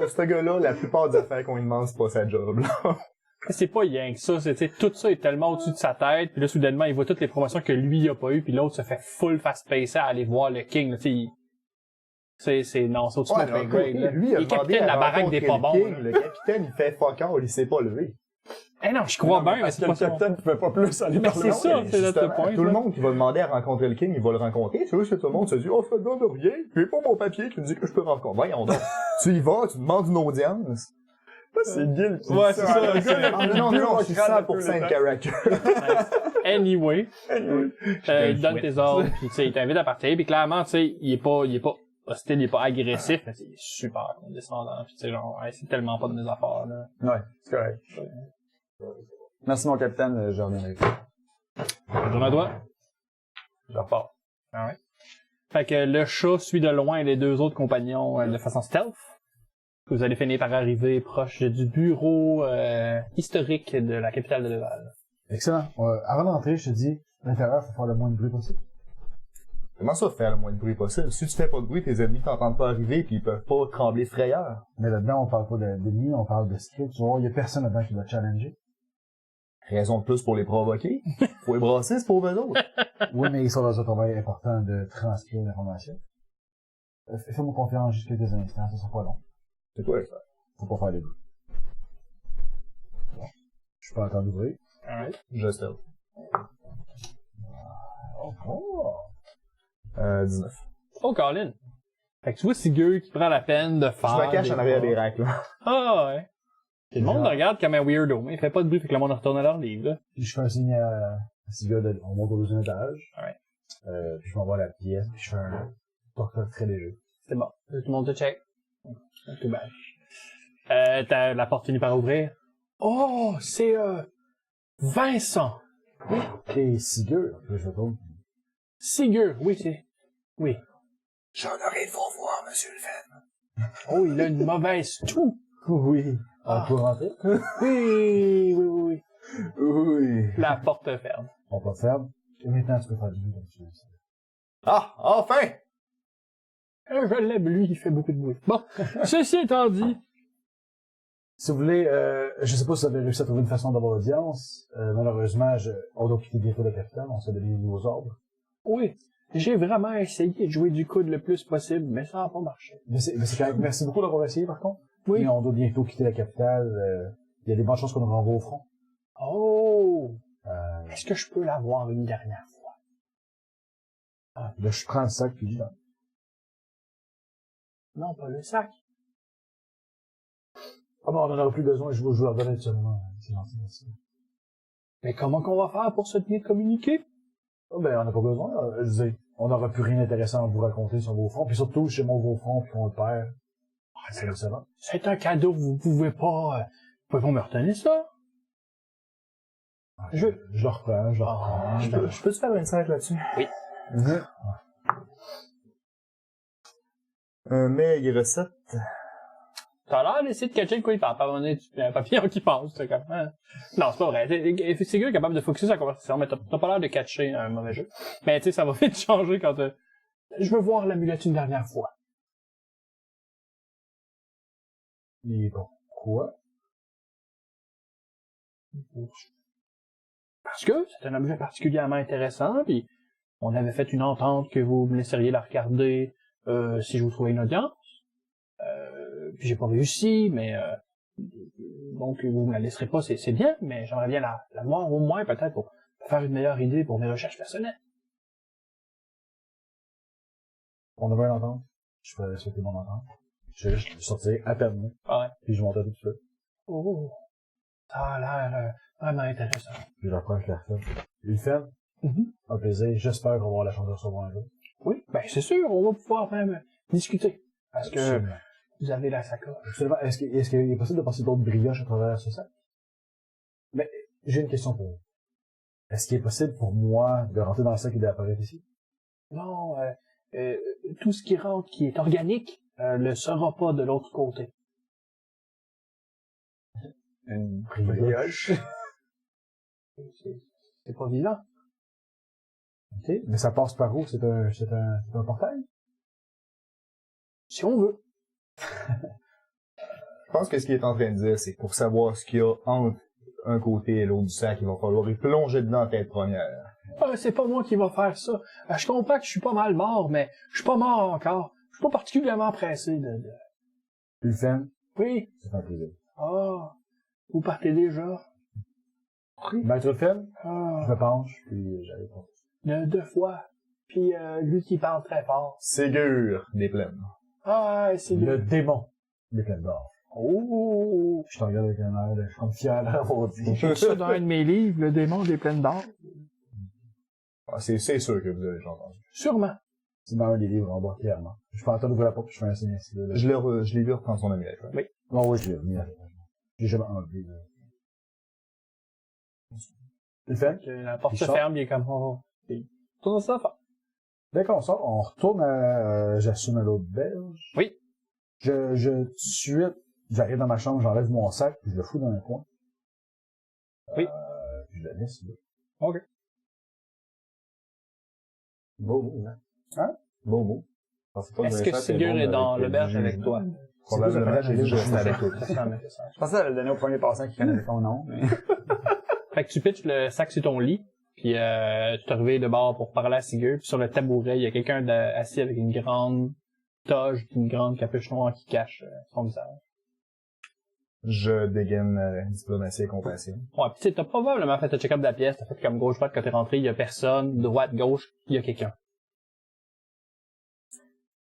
Ce gars-là, la plupart des affaires qu'on lui demande, c'est pas sa job, là. C'est pas rien que ça, c'est, tu sais, tout ça est tellement au-dessus de sa tête, puis là, soudainement, il voit toutes les promotions que lui, il a pas eu, puis l'autre se fait full fast-pacé à aller voir le King, là, tu sais, non, c'est au-dessus de notre grade, là. Lui, il est capitaine de la baraque des pas bons, là. Le capitaine, il fait fuck all, il s'est pas levé. Eh non, je crois bien, mais c'est pas le ça. capitaine pouvait pas plus aller Mais par c'est là. ça, c'est notre Justement, point. tout le là. monde qui va demander à rencontrer le King, il va le rencontrer. C'est juste que tout le monde se dit, oh, ça donne rien. J'ai pas mon papier qui me dit que je peux rencontrer. Voyons donc. Tu y vas, tu demandes une audience. C'est Gil qui Ouais, dit c'est ça, Le le gars, gars, il a Non, deux je suis crânes 100% de character. Anyway, il donne chouette. tes ordres, puis tu sais, il t'invite à partir, puis clairement, tu sais, il est pas hostile, il est pas agressif, mais il est super condescendant, puis tu sais, genre, hey, c'est tellement pas de mes affaires, là. Ouais, c'est correct. Merci mon capitaine, je reviendrai. Bonne journée à toi. Je repars. Alright. Fait que le chat suit de loin les deux autres compagnons de façon stealth. Vous allez finir par arriver proche du bureau historique de la capitale de Leval. Excellent. Avant d'entrer, je te dis, à l'intérieur, faut faire le moins de bruit possible. Comment ça faire le moins de bruit possible? Si tu fais pas de bruit, tes ennemis t'entendent pas arriver pis ils peuvent pas trembler de frayeur. Mais là-dedans, on parle pas d'ennemis, on parle de script. Tu vois, il y a personne là-dedans qui doit challenger. Raison de plus pour les provoquer. Faut les brasser, c'est pour eux autres. Oui, mais ils sont dans un travail important de transcrire l'information. Fais-moi confiance juste quelques instants, ça sera pas long. C'est toi, ça. Faut pas faire des bruits. Bon. Je suis pas en train d'ouvrir. Alright. Je sais. Oh. 19. Oh, Colin. Fait que tu vois Sigur qui prend la peine de faire. Je me cache en arrière des racks, là. Ah, ouais. Tout le monde Genre. regarde comme un weirdo, mais il fait pas de bruit, fait que le monde retourne à leur livre, là. Puis je fais un signe à Sigur, on monte au deuxième étage. Ouais. Puis je m'envoie à la pièce, puis je fais un toc très léger. C'est bon. Tout le monde te check. Tout bien. T'as la porte finie par ouvrir. Oh, c'est, Vincent. Et Sigur, puis je retourne. Sigur, oui, c'est, oui. J'en aurais de vous voir, monsieur le Fen. Oh, il a une mauvaise toux. Oui. Ah. On peut rentrer? Oui. Oui. La porte ferme. On peut faire. Et maintenant, tu peux faire du bruit comme tu veux. Ah, enfin! Je l'aime, lui, il fait beaucoup de bruit. Bon, ceci étant dit, Si vous voulez, je sais pas si vous avez réussi à trouver une façon d'avoir l'audience. Malheureusement, on doit quitter bientôt la capitale, on s'est donné de nouveaux ordres. oui, j'ai vraiment essayé de jouer du coude le plus possible, mais ça n'a pas marché. Mais c'est correct. Merci beaucoup d'avoir essayé, par contre. Oui. Et on doit bientôt quitter la capitale. Il y a des bonnes chances qu'on nous renvoie au front. Oh, est-ce que je peux l'avoir une dernière fois? Là, je prends le sac puis je donne. Non, pas le sac. Ah bon, on en aura plus besoin, je vous leur donner seulement. C'est gentil, merci. Mais comment qu'on va faire pour se tenir de communiquer? Oh, ben, on n'a pas besoin. Je disais, on n'aura plus rien d'intéressant à vous raconter sur vos fronts. Puis surtout, chez mon beau front, puis qu'on le perd. C'est excellent. C'est un cadeau, vous pouvez pas me retenir ça? Je le reprends, je le reprends. Je peux te faire une scène là-dessus? Oui. Un maigre 7. T'as l'air d'essayer de catcher de quoi il parle. Pas donné, tu un papillon qui passe, c'est comme, hein. Non, c'est pas vrai. Sigur est capable de focuser sa conversation, mais t'as pas l'air de catcher un mauvais jeu. Mais tu sais, ça va vite changer quand je veux voir l'amulette une dernière fois. Mais pourquoi? Parce que c'est un objet particulièrement intéressant, puis on avait fait une entente que vous me laisseriez la regarder si je vous trouvais une audience. Puis j'ai pas réussi, mais donc vous me la laisserez pas, c'est bien, mais j'aimerais bien la voir au moins peut-être pour faire une meilleure idée pour mes recherches personnelles. On avait une entente. Je ferais sauter mon entente. Je vais juste sortir à peine, Ouais. puis je montais tout de suite. Oh, ça a l'air vraiment intéressant. Puis je reprends, je la refais. Il le fait. Un plaisir. J'espère qu'on va avoir la chance de recevoir un jour. Oui, ben c'est sûr, on va pouvoir même discuter. Parce que Absolument. vous avez la sacoche. Absolument. Est-ce qu'il est possible de passer d'autres brioches à travers ce sac? Mais j'ai une question pour vous. Est-ce qu'il est possible pour moi de rentrer dans le sac et d'apparaître ici? Non, tout ce qui rentre, qui est organique, ne sera pas de l'autre côté. Une Brioche. C'est pas vivant. OK. Mais ça passe par où? C'est un portail? Si on veut. Je pense que ce qu'il est en train de dire, c'est que pour savoir ce qu'il y a entre un côté et l'autre du sac, il va falloir y plonger dedans tête première. C'est pas moi qui va faire ça. Je comprends que je suis pas mal mort, mais je suis pas mort encore. Je suis pas particulièrement pressé de... Ulfen, Oui. ça fait un plaisir. Ah, vous partez déjà? Maître Ulfen, Ah, je me penche, puis j'arrive pas. 2 fois. Puis lui qui parle très fort. Ségur des plaines. Ah, c'est Le lui. démon des plaines d'or. Oh! Je te regarde avec un air de, je suis comme fier d'avoir dit. J'ai ça dans un de mes livres, Le démon des plaines d'or. Ah, c'est sûr que vous avez déjà entendu. Sûrement. C'est dans un des livres en bas, clairement. Je fais entendre la porte, puis je fais un signe ainsi. Là. Je l'ai vu reprendre son ami avec toi. Non, oui, je l'ai remis. J'ai jamais enlevé. Là. Ulfen, La porte Il se sort. ferme, il est comme... Oh, puis tout ça fait. dès qu'on sort, on retourne à, j'assume à l'autre berge. Oui. Tout de suite, j'arrive dans ma chambre, j'enlève mon sac, puis je le fous dans un coin. Oui. Puis je le laisse là. OK. Beau mot, hein? Hein? Beau mot. Est-ce que Sigur est dans l'auberge avec toi? Probablement, j'ai dit je reste avec toi. Je pensais à le donner au premier passant qui connaissait ton nom, mais... Fait que tu pitches le sac sur ton lit, puis tu te réveilles de bord pour parler à Sigur, puis sur le tabouret, il y a quelqu'un assis avec une grande toge, puis une grande capuche noire qui cache son visage. Je dégaine diplomatie et compassion. Ouais, pis tu sais, t'as probablement fait un check-up de la pièce, t'as fait comme gauche-droite quand t'es rentré, il y a personne, droite-gauche, il y a quelqu'un.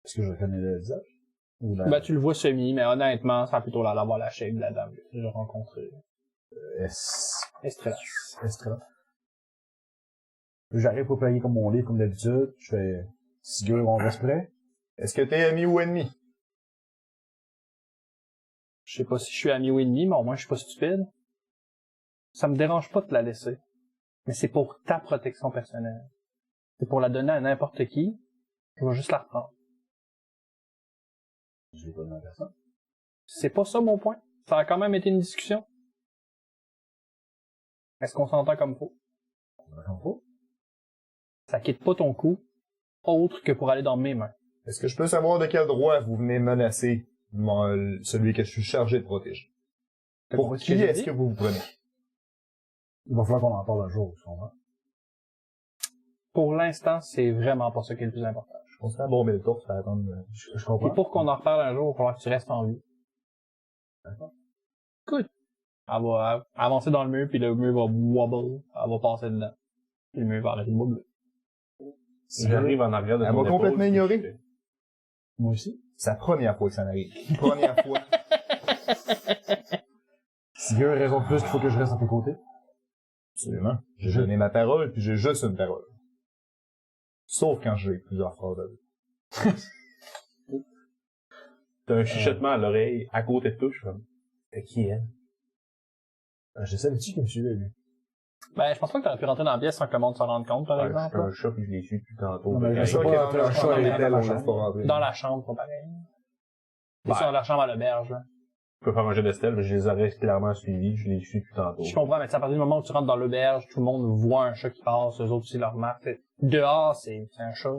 Est-ce que je reconnais le visage? Ou la... Ben, tu le vois semi, mais honnêtement, ça a plutôt l'air d'avoir la shape de la dame que j'ai rencontrée. Estrella. Estrella. J'arrive pour player comme mon livre, comme d'habitude. Je fais, Sigur, on reste prêt? Est-ce que t'es ami ou ennemi? Je sais pas si je suis ami ou ennemi, mais au moins je suis pas stupide. Ça me dérange pas de te la laisser. Mais c'est pour ta protection personnelle. C'est pour la donner à n'importe qui. Je vais juste la reprendre. Je l'ai pas donné à personne. C'est pas ça mon point. Ça a quand même été une discussion. Est-ce qu'on s'entend comme faut? On attend pas. Ça quitte pas ton cou, autre que pour aller dans mes mains. Est-ce que je peux savoir de quel droit vous venez menacer celui que je suis chargé de protéger? Pour qui est-ce que vous vous prenez? Il va falloir qu'on en parle un jour, tu comprends? Pour l'instant, c'est vraiment pas ça qui est le plus important. Je pense que bon, mais le tour, ça va attendre. Je comprends. Et pour qu'on en reparle un jour, il va falloir que tu restes en vie. D'accord. Good. Elle va avancer dans le mur, puis le mur va wobble. Elle va passer dedans. Puis le mur va arrêter de wobbler. J'arrive en arrière de Elle ton va épaule, complètement puis ignorer. je fais, Moi aussi. C'est la première fois que ça m'arrive. Première fois. Sigur a raison de plus qu'il faut que je reste à tes côtés. Absolument. J'ai donné ma parole, puis j'ai juste une parole. Sauf quand j'ai plusieurs phrases à dire. T'as un chuchotement à l'oreille, à côté de toi, je suis comme, c'est qui elle? Je savais-tu qu'il me suivait, lui? Ben, je pense pas que t'aurais pu rentrer dans la pièce sans que le monde se rende compte, par Je suis exemple. un chat, puis je l'ai su depuis tantôt. Non, mais Fait je sais que- pas, un chat, il il était était dans on la laisse pas rentrer. Dans la chambre, pas pareil. Ben. C'est dans la chambre à l'auberge, là. Je peux faire un jeu d'Estelle, mais je les aurais clairement suivis, je l'ai su depuis tantôt. Je comprends, mais c'est à partir du moment où tu rentres dans l'auberge, tout le monde voit un chat qui passe, eux autres aussi le remarquent. Dehors, c'est un chat.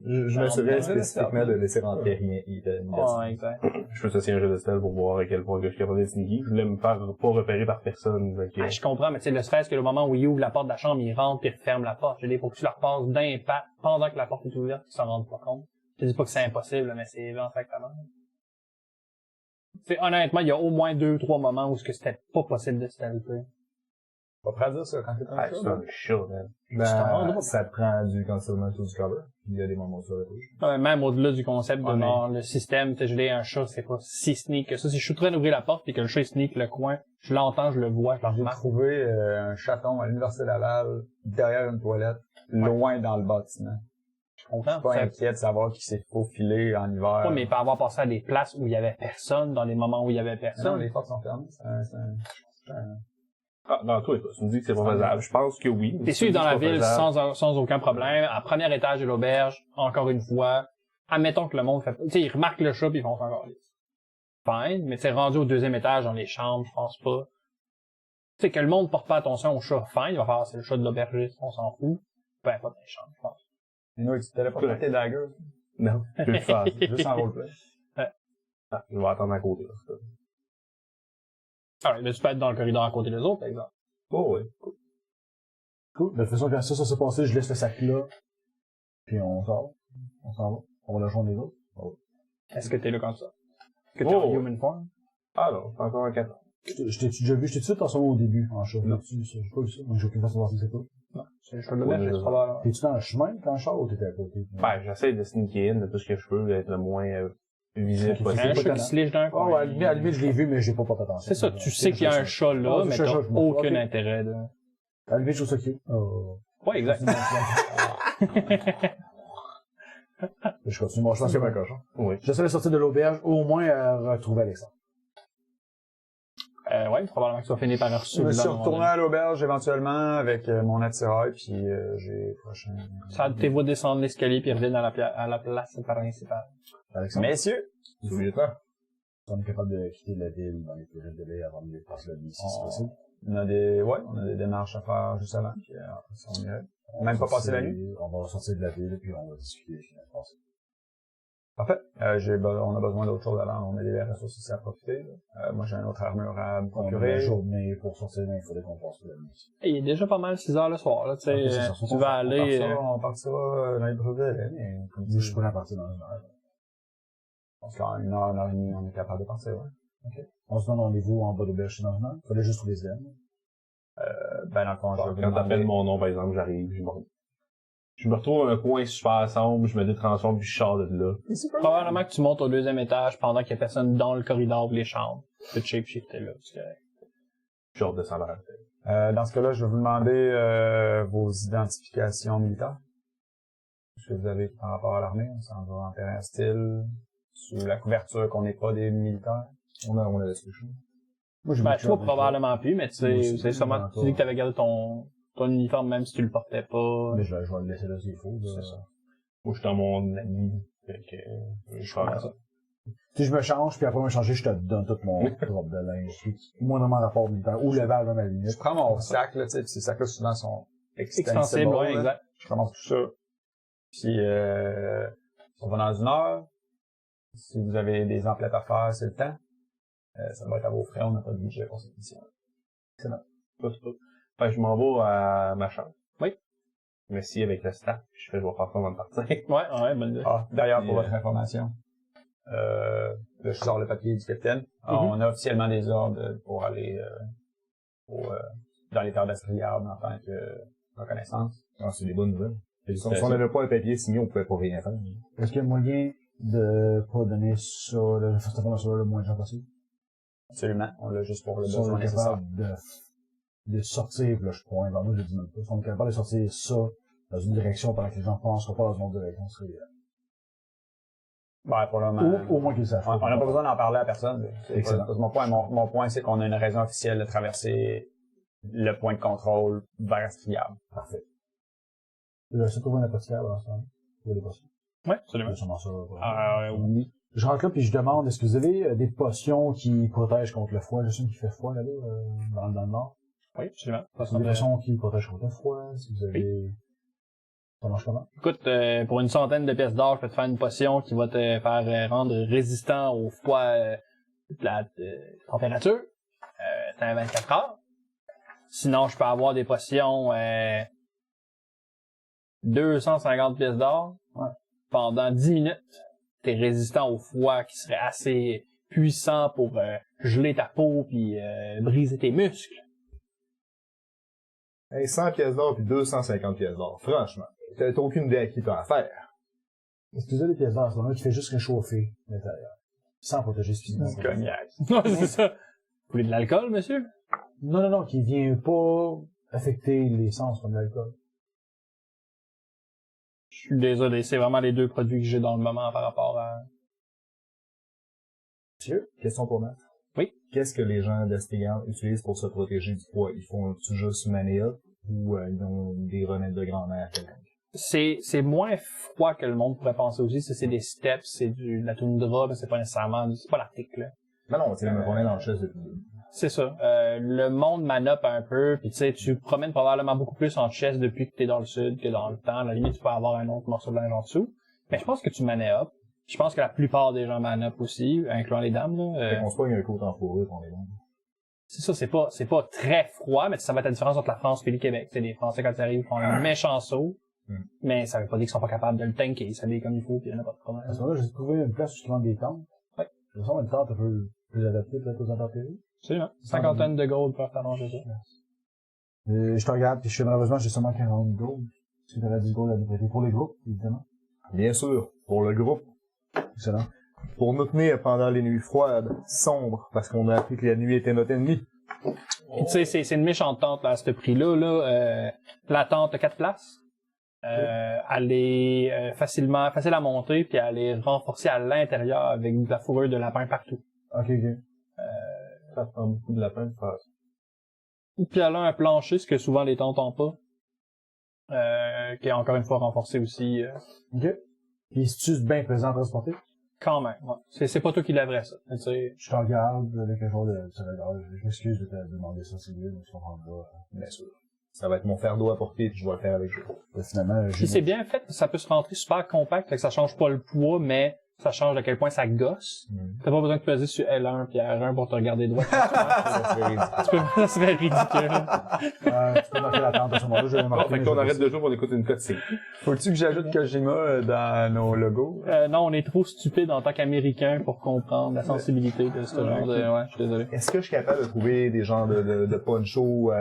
Je m'assurais spécifiquement de laisser rentrer rien. Ouais, exact. Je peux essayer un jeu d'Estelle pour voir à quel point que je suis capable d'être sneaky. Je voulais me faire pas repérer par personne. Fait que- Ah, je comprends, mais tu sais, le stress que le moment où il ouvre la porte de la chambre, il rentre et referme la porte. Je dis, faut que tu la repasses d'impact pendant que la porte est ouverte, qu'ils s'en rendent pas compte. Je te dis pas que c'est impossible, mais c'est exactement. Tu sais, honnêtement, il y a au moins 2-3 moments où c'était pas possible de se stabiliser. Pas prêt à dire ça quand t'es un Ah, chat. c'est un chat, man. Ben, ça te prend du concealment ou du cover. Il y a des moments où ça va toucher. Même au-delà du concept de Ouais, mais- non, le système, tu sais, je dis un chat, c'est pas si sneak que ça. Si je suis en train d'ouvrir la porte et que le chat il sneak le coin, je l'entends, je le vois, je le J'ai remarque. trouvé un chaton à l'Université Laval, derrière une toilette, loin dans le bâtiment. Je Je comprends. suis pas Ça- inquiet de savoir qu'il s'est faufilé en hiver. pas, mais pas avoir passé à des places où il y avait personne, dans les moments où il y avait Non, personne. les portes sont fermées. C'est un- Ah, dans toi, tu me dis que c'est pas faisable. Je pense que oui. T'es sûr dans la ville sans... sans aucun problème, à premier étage de l'auberge, encore une fois, admettons que le monde fait, tu sais, ils remarquent le chat pis ils font encore les. Fine, mais c'est rendu au 2e étage dans les chambres, je pense pas. Tu sais, que le monde porte pas attention au chat, fine, il va faire, c'est le chat de l'aubergiste, on s'en fout. Peu importe dans les chambres, je pense. Sinon, tu t'allais pas faire tes daggers. Non, je vais le faire. Juste en roleplay. Ah, je vais attendre à côté. Là. Ah, mais tu peux être dans le corridor à côté des autres, par exemple. Oh, oui. Cool. De toute façon, quand ça s'est passé, je laisse le sac là. Puis on sort. On s'en va. On va le rejoindre les autres. Est-ce que t'es là comme ça? Est-ce que t'es en human form? Ah non, c'est encore un 4 ans. Je t'ai déjà vu, je t'ai tout de suite en au début, en chat. Non. J'ai pas vu ça. Moi, j'ai aucune façon de voir si c'est toi. Non. Je suis le j'ai probablement. T'es-tu dans le chemin quand le char ou t'étais à côté? Ben, j'essaie de sneaker in de tout ce que je peux, d'être le moins visible Ok, possible. Un chat qui se lige d'un Oh, coin. ouais, à la limite, je l'ai vu, mais j'ai pas porté attention. C'est ça, tu sais qu'il y a un chat là, mais t'as aucun intérêt de... À la limite, je trouve ça cute. Ouais, exact. Je continue mon chemin comme un cochon. Oui. J'essaie de sortir de l'auberge, au moins à retrouver Alexandre. Ouais, probablement que tu vas finir par Je me suis retourné à l'auberge éventuellement avec mon attirail, puis j'ai prochain. Ça tes voix descendre l'escalier puis revenir à la place principale. Alexandre, Messieurs! on est capable de quitter la ville dans les plus de délai avant de passer la vie, si c'est possible. On a des démarches à faire juste avant, puis après, on irait. Même pas passer la nuit. On va sortir de la ville, puis on va discuter de ce qui va se passer. Parfait. On a besoin d'autre chose avant. On a des ressources aussi à profiter. Moi, j'ai une autre armure à me On a la procurer. journée pour sortir, mais il faudrait qu'on passe la nuit. Et il est déjà pas mal 6 heures le soir, là, tu sais. c'est ça, Tu vas aller... On partira dans les brevets, mais comme Moi, je pourrais partir dans une heure. je pense qu'en une heure et demie, on est capable de partir, ouais. On se donne rendez-vous en bas d'auberge dans une heure. Fallait juste trouver Sven. Ben, dans le fond, je vais vous Quand t'appelles demander... mon nom, par exemple, j'arrive, je me retrouve à un coin super sombre, je me détransforme, puis je sors de là. Probablement que tu montes au 2e étage pendant qu'il y a personne dans le corridor ou les chambres. Tu peux te shapeshifter là, c'est correct. Je redescends à la Dans ce cas-là, je vais vous demander vos identifications militaires. Ce que vous avez par rapport à l'armée. On s'en va en terrain hostile, sous la couverture qu'on n'est pas des militaires. On a la solution. Moi, j'ai Ben, toi, probablement plus, mais tu Moi sais, aussi, c'est sûrement, tu dis que t'avais gardé ton uniforme même si tu le portais pas. Mais je vais le laisser là s'il faut. C'est ça. Moi, je suis dans mon ami, fait que je fais ça. Si je me change, puis après me changer, je te donne tout mon drop de linge. Moi, dans mon rapport militaire. Ou level dans ma Je limite. prends mon sac, là, tu sais, puis ces sacs-là, souvent, sont Extensible, extensibles. ouais, là. exact. Je commence tout ça. Puis, on va dans une heure. Si vous avez des emplettes à faire, c'est le temps. Ça va être à vos frais, on n'a pas de budget pour cette mission. Pas. Fait que je m'en vais à ma chambre. Oui. Je m'assieds avec le staff, puis je vais faire ça avant de partir. Ouais, bonne idée. Ah, d'ailleurs, pour Et, votre information, là, je sors le papier du capitaine. On a officiellement des ordres pour aller dans les terres d'Astriard en tant que reconnaissance. Ah, c'est des bonnes nouvelles. Si on n'avait pas le papier signé, on pouvait pas rien faire. Est-ce qu'il y a moyen de pas donner ça, cette information le moins de gens possible? Absolument. On l'a juste pour le Si on besoin est nécessaire. capable de sortir, là, je pourrais inventer, je le dis même pas. Si on est capable de sortir ça dans une direction pendant que les gens ne penseront pas dans une autre direction, ce serait Ben, pour le moment. au moins qu'ils sachent. On n'a pas besoin d'en parler à personne. C'est Excellent. pas mon point. Mon point, c'est qu'on a une raison officielle de traverser le point de contrôle vers Astriard. Parfait. Je vais trouver un apothicaire dans ce moment. Il y a des potions. Ouais, absolument. C'est sûrement ça. Oui. Je rentre là puis je demande, est-ce que vous avez des potions qui protègent contre le froid? Je sais qu'il fait froid là-bas, dans le nord. Oui, absolument. Est-ce que vous avez des potions qui protègent contre le froid? Si vous avez... Ça marche comment? Écoute, pour une centaine de pièces d'or, je peux te faire une potion qui va te faire rendre résistant au froid de la température. T'as 24 heures. Sinon, je peux avoir des potions 250 pièces d'or. Ouais. Pendant 10 minutes, t'es résistant au froid qui serait assez puissant pour geler ta peau puis briser tes muscles. Hey, 100 pièces d'or puis 250 pièces d'or. Franchement. T'as aucune idée à qui t'as affaire. Est-ce que vous avez des pièces d'or à ce moment-là qui fait juste réchauffer l'intérieur? Sans protéger suffisamment. Du cognac. Non, c'est ça. Vous voulez de l'alcool, monsieur? Non, qui vient pas affecter les sens comme l'alcool. Je suis désolé, c'est vraiment les deux produits que j'ai dans le moment par rapport à... Monsieur, question pour Matt. Oui. Qu'est-ce que les gens d'Astriard utilisent pour se protéger du froid? Ils font-tu juste manéa ou ils ont des remèdes de grand-mère quelconque? C'est moins froid que le monde pourrait penser aussi. C'est des steppes, c'est de la toundra, mais c'est pas nécessairement, c'est pas l'Arctique, là. Mais non, tu sais, me promène dans le chest depuis C'est ça. Le monde manope un peu, puis tu sais, tu promènes probablement beaucoup plus en chest depuis que t'es dans le sud que dans le temps. À la limite, tu peux avoir un autre morceau de linge en dessous. Mais je pense que tu manopes. Je pense que la plupart des gens man-up aussi, incluant les dames, là. Fait qu'on se pogne un côte en fourrure qu'on est bon. C'est ça, c'est pas très froid, mais ça va être la différence entre la France et le Québec. C'est les Français, quand ils arrivent, font un méchant saut. Mais ça veut pas dire qu'ils sont pas capables de le tanker, ils s'habillent comme il faut, pis il y en a pas de problème. À ce moment-là, j'ai trouvé une place où je vends des tentes. Ouais. Je sens une tente un peu plus adaptée, peut-être aux intempéries. Absolument. 50 de gold pour t'arranger ça. Je te regarde, puis malheureusement, j'ai seulement 40 gold. Tu aurais 10 gold à nous prêter pour les groupes, évidemment. Bien sûr, pour le groupe. Excellent. Pour nous tenir pendant les nuits froides, sombres, parce qu'on a appris que la nuit était notre ennemi. Puis tu sais, c'est une méchante tente là, à ce prix-là. Là, la tente a 4 places. Elle est facile à monter, puis elle est renforcée à l'intérieur avec de la fourrure de lapin partout. Ok. Ça prend beaucoup de lapin de faire ça. Puis elle a un plancher, ce que souvent les tentes ont pas. Qui est encore une fois renforcé aussi. Ok. Puis si tu bien présent à transporter? Quand même, ouais. C'est pas toi qui lèverais ça. Tu sais. Je te regarde avec un genre de regard. Je m'excuse de te demander ça, c'est bien, mais je comprends pas. Bien sûr. Ça va être mon fardeau à porter, puis je vais le faire avec joie. Finalement, Puis c'est bien fait, ça peut se rentrer super compact, fait que ça change pas le poids, mais ça change à quel point ça gosse. T'as pas besoin de peser sur L1 puis R1 pour te regarder droit. Ça serait ridicule. Tu peux marquer la tente à ce moment-là, je vais Bon, marquer. fait qu'on arrête de jouer pour écouter une cutscene. Faut-tu que j'ajoute Kojima dans nos logos? Non, on est trop stupide en tant qu'Américain pour comprendre la sensibilité de ce genre de... Ouais, je suis désolé. Est-ce que je suis capable de trouver des genres de poncho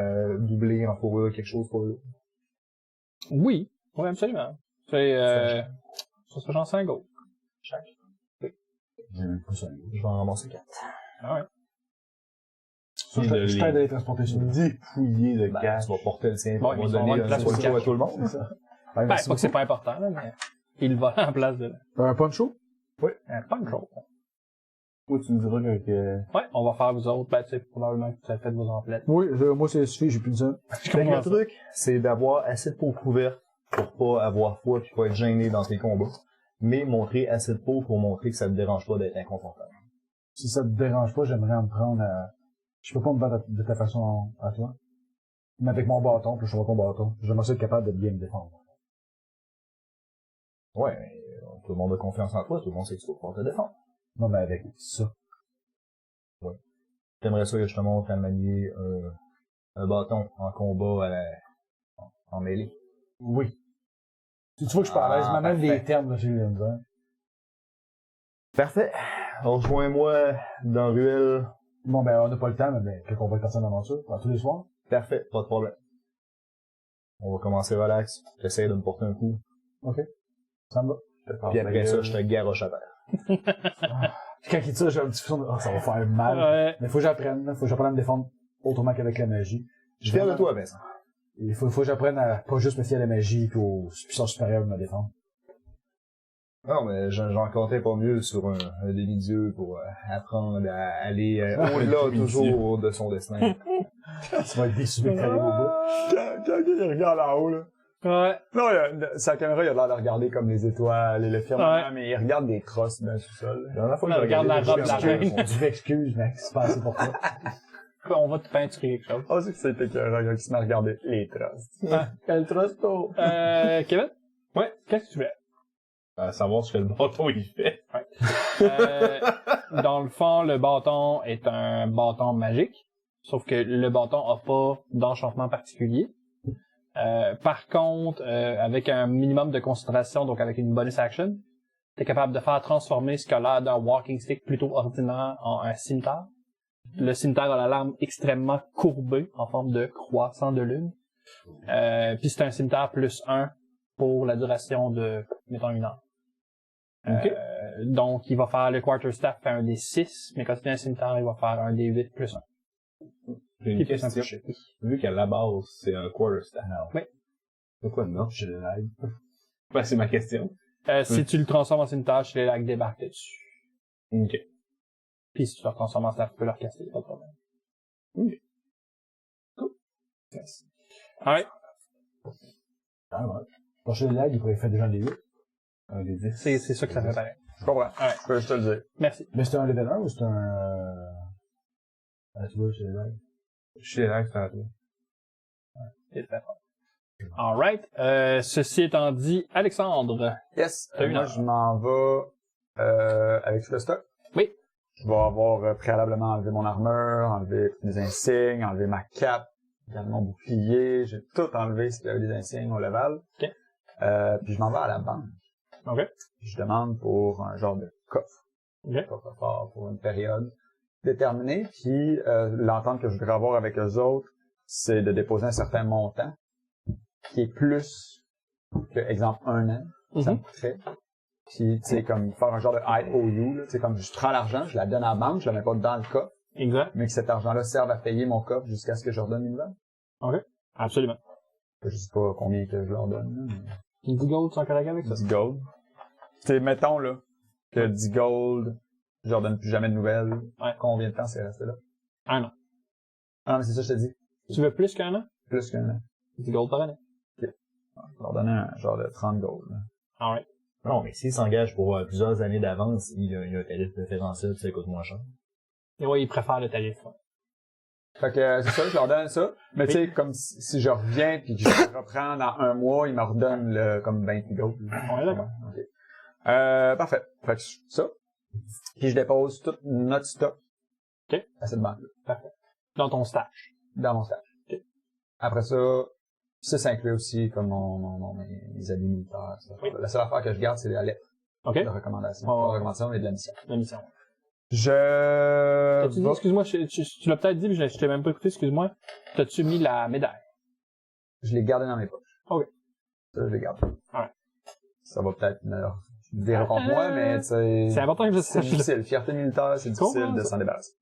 doublés en fourrure, quelque chose pour eux? Oui, absolument. C'est ça serait genre 5 gold. Chaque. J'ai même pas ça. Je vais en ramasser 4. Ah ouais. Ça, je t'aide à les transporter sur le Dépouillé de cash. Tu vas porter le tien, Bon, on ils va vont donner avoir une un place pour poncho le à tout le monde. C'est ça. Ben, pas que c'est pas important, là, mais il va en place de là. Un poncho? Un poncho. Ou tu me diras que... Ouais, on va faire vous autres, ben, tu sais, probablement que vous avez fait vos emplettes. Oui, moi, c'est suffit, j'ai plus de ça. Fait que le truc, c'est d'avoir assez de peau couverte pour pas avoir froid puis pas être gêné dans tes combats. Mais montrer assez de peau pour montrer que ça te dérange pas d'être inconfortable. Si ça te dérange pas, j'aimerais me prendre à... Je peux pas me battre de ta façon à toi. Mais avec mon bâton, puis je vois ton bâton, j'aimerais être capable de bien me défendre. Ouais, mais tout le monde a confiance en toi, tout le monde sait que tu vas pouvoir te défendre. Non, mais avec ça. T'aimerais ça que je te montre à manier un bâton en combat en mêlée? Oui. Tu vois que je parle, je m'amène parfait. des termes, là, chez les gens. Parfait. Rejoins-moi dans Ruelle. Bon, ben, on n'a pas le temps, mais qu'on va passer en aventure, tous les soirs. Parfait, pas de problème. On va commencer relax. J'essaie de me porter un coup. Ok. Ça me va. Puis après ça, je te garoche à terre. Quand il tire, j'ai un petit son de, ça va faire mal. Ouais. Mais faut que j'apprenne, faut que j'apprenne à me défendre autrement qu'avec la magie. Je suis fier de toi, Vincent. Il faut que j'apprenne à pas juste me fier à la magie et aux puissances supérieures de me défendre. Non, mais j'en comptais pas mieux sur un demi-dieu pour apprendre à aller au-delà toujours de son destin. Tu vas être déçu de travailler au bout. Quand il regarde en haut, là. Ouais. Non, sa caméra, il a l'air de regarder comme les étoiles et le firmament, Ouais. mais il regarde des crosses dans le sous-sol. La dernière fois que On j'ai regarde regardé la robe le de la film, reine. Tu m'excuses, mec, c'est pas assez pour toi. On va te peinturer quelque chose. Oh, c'est que c'était écœurant qui se met à regarder les trosses. Quel trusto! Kevin? Ouais. Qu'est-ce que tu fais? À savoir ce que le bâton il fait. Dans le fond, le bâton est un bâton magique. Sauf que le bâton a pas d'enchantement particulier. Par contre, avec un minimum de concentration, donc avec une bonus action, t'es capable de faire transformer ce qui a l'air d'un walking stick plutôt ordinaire en un cimetière. Le cimetière a la lame extrêmement courbée, en forme de croissant de lune. Puis c'est un cimetière plus 1 pour la duration de, mettons, 1 heure. Donc, il va faire le quarterstaff fait un des 6, mais quand il est un cimetière, il va faire un des 8 plus 1. J'ai une question. Vu qu'à la base, c'est un quarterstaff. Oui. C'est quoi le nom? Je l'aide. Ben, c'est ma question. Si tu le transformes en cimetière, les lacs débarquent dessus. Ok. Puis si tu le transformes en staff, tu peux le recasser, pas de problème. Ok. Cool. Yes. Alright. Ah ouais. Prochain lag, il pourrait faire déjà des 8. Un des 10. C'est ça que ça fait pareil. Je comprends. Alright. Je peux juste te le dire. Merci. Mais c'est un level 1 ou c'est tu vois, c'est lag. Je suis là, c'est à toi. C'est fait. Alright. Ceci étant dit, Alexandre. Yes. T'as une Moi, heure. je m'en vais Avec tout le stock? Oui. Je vais avoir préalablement enlevé mon armure, enlevé mes insignes, enlevé ma cape, également mon bouclier. J'ai tout enlevé ce qu'il y avait des insignes au level. OK. Puis je m'en vais à la banque. OK. Puis je demande pour un genre de coffre. OK. Un coffre-fort pour une période déterminée. Puis l'entente que je voudrais avoir avec eux autres, c'est de déposer un certain montant qui est plus que, exemple, 1 an. Ça me coûterait. Puis, tu sais, comme faire un genre de IOU, là, tu sais, comme je prends l'argent, je la donne à la banque, je la mets pas dans le coffre, Exact. mais que cet argent-là serve à payer mon coffre jusqu'à ce que je redonne une nouvelle. OK. Absolument. Je sais pas combien que je leur donne, là, mais... 10 gold, tu es correct avec ça? 10 gold. Tu sais, mettons, là, que 10 gold, je leur donne plus jamais de nouvelles. Ouais. Combien de temps c'est resté là? 1 an. Ah non, mais c'est ça que je te dis. Tu veux plus qu'un an? Plus qu'un an. 10 gold par année. Je leur donne un genre de 30 gold, là. Alright. Non, mais s'il s'engage pour plusieurs années d'avance, il y a un tarif préférentiel, ça coûte moins cher. Et ouais, ils préfèrent le tarif. Ouais. Fait que c'est ça, je leur donne ça. Mais Oui. tu sais, comme si je reviens puis que je reprends dans 1 mois, ils me redonnent le comme 20 gold. On est d'accord. Ok. Parfait. Fait que ça. Puis je dépose tout notre stock. OK. À cette banque-là. Parfait. Dans ton stash. Dans mon stash. OK. Après ça inclut aussi comme mes habits militaires. Oui. La seule affaire que je garde, c'est la lettre OK. de recommandation. Oh. Pas de recommandation, mais de la mission. La mission. Je... T'as-tu dit, excuse-moi, tu l'as peut-être dit, mais je t'ai même pas écouté, excuse-moi. T'as-tu mis la médaille? Je l'ai gardé dans mes poches. OK. Ça, je l'ai gardé. Ouais. Ça va peut-être me virer contre moi, mais tu sais... C'est important que je C'est sache. difficile. Fierté militaire, c'est difficile comprends de ça. s'en débarrasser.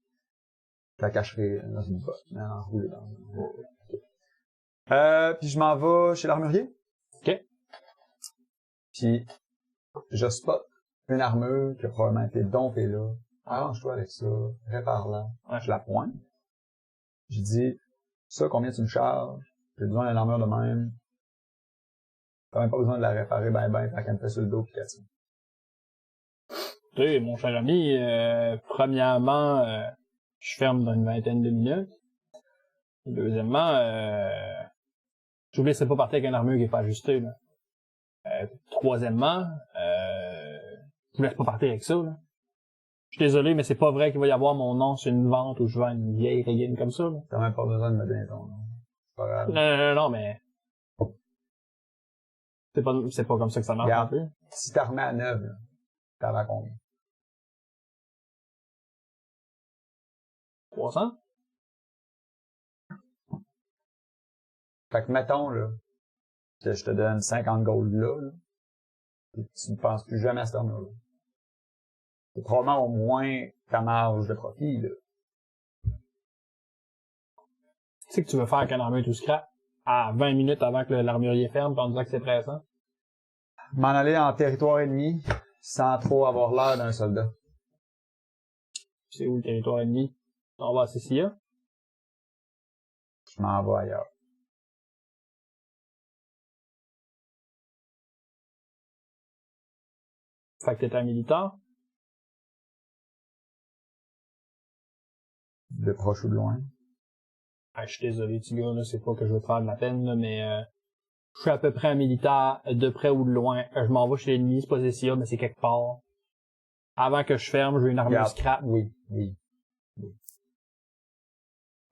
Je la cacherai dans une botte, mais enroulée dans puis je m'en vais chez l'armurier. OK. Puis je spot une armure qui a probablement été dompée là. Arrange-toi avec ça, répare-la. Ouais. Je la pointe. Je dis, ça, combien tu me charges? J'ai besoin d'une armure de même. T'as même pas besoin de la réparer ben, t'as qu'à me faire sur le dos pis qu'à tient. Tu sais, mon cher ami, premièrement, je ferme dans une vingtaine de minutes. Deuxièmement, je vous laisserai pas partir avec une armure qui est pas ajustée, là. Troisièmement, je vous laisse pas partir avec ça, là. Je suis désolé, mais c'est pas vrai qu'il va y avoir mon nom sur une vente où je vends une vieille régine comme ça, là. T'as même pas besoin de me donner ton nom. C'est pas grave. Non, mais... C'est pas comme ça que ça marche non Regarde. plus. Si t'as remis à 9, là, t'en vas combien? 300? Fait que mettons, là, que je te donne 50 gold là, et tu ne penses plus jamais à cette armure-là. C'est probablement au moins ta marge de profit, là. Tu sais que tu veux faire avec un armure tout scrap à 20 minutes avant que l'armurier ferme, pis on dirait que c'est pressant. M'en aller en territoire ennemi, sans trop avoir l'air d'un soldat. C'est où le territoire ennemi? On va à Cecilia. Je m'en vais ailleurs. Fait que t'es un militaire. De proche ou de loin. Ah, je suis désolé, petit gars, là, c'est pas que je veux te faire de la peine, là, mais je suis à peu près un militaire, de près ou de loin. Je m'en vais chez l'ennemi, c'est pas Cecilia, mais c'est quelque part. Avant que je ferme, je veux une armure Regarde. scrap. Oui.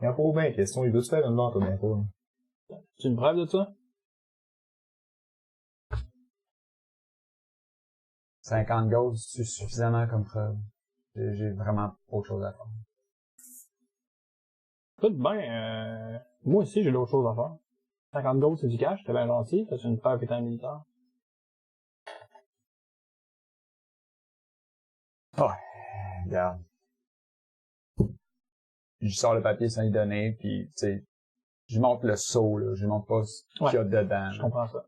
Il y a pas bien question, il veut se faire une vente ou bien pas. C'est une preuve de ça? 50 gold, c'est suffisamment comme preuve. J'ai vraiment autre chose à faire. Écoute, moi aussi, j'ai d'autres choses à faire. 50 gold, c'est du cash, t'es bien gentil, t'as une preuve que t'es un militaire. Regarde. Je sors le papier sans y donner, puis tu sais, je monte le seau, là. Je monte pas ce qu'il y a dedans. Je là. comprends ça.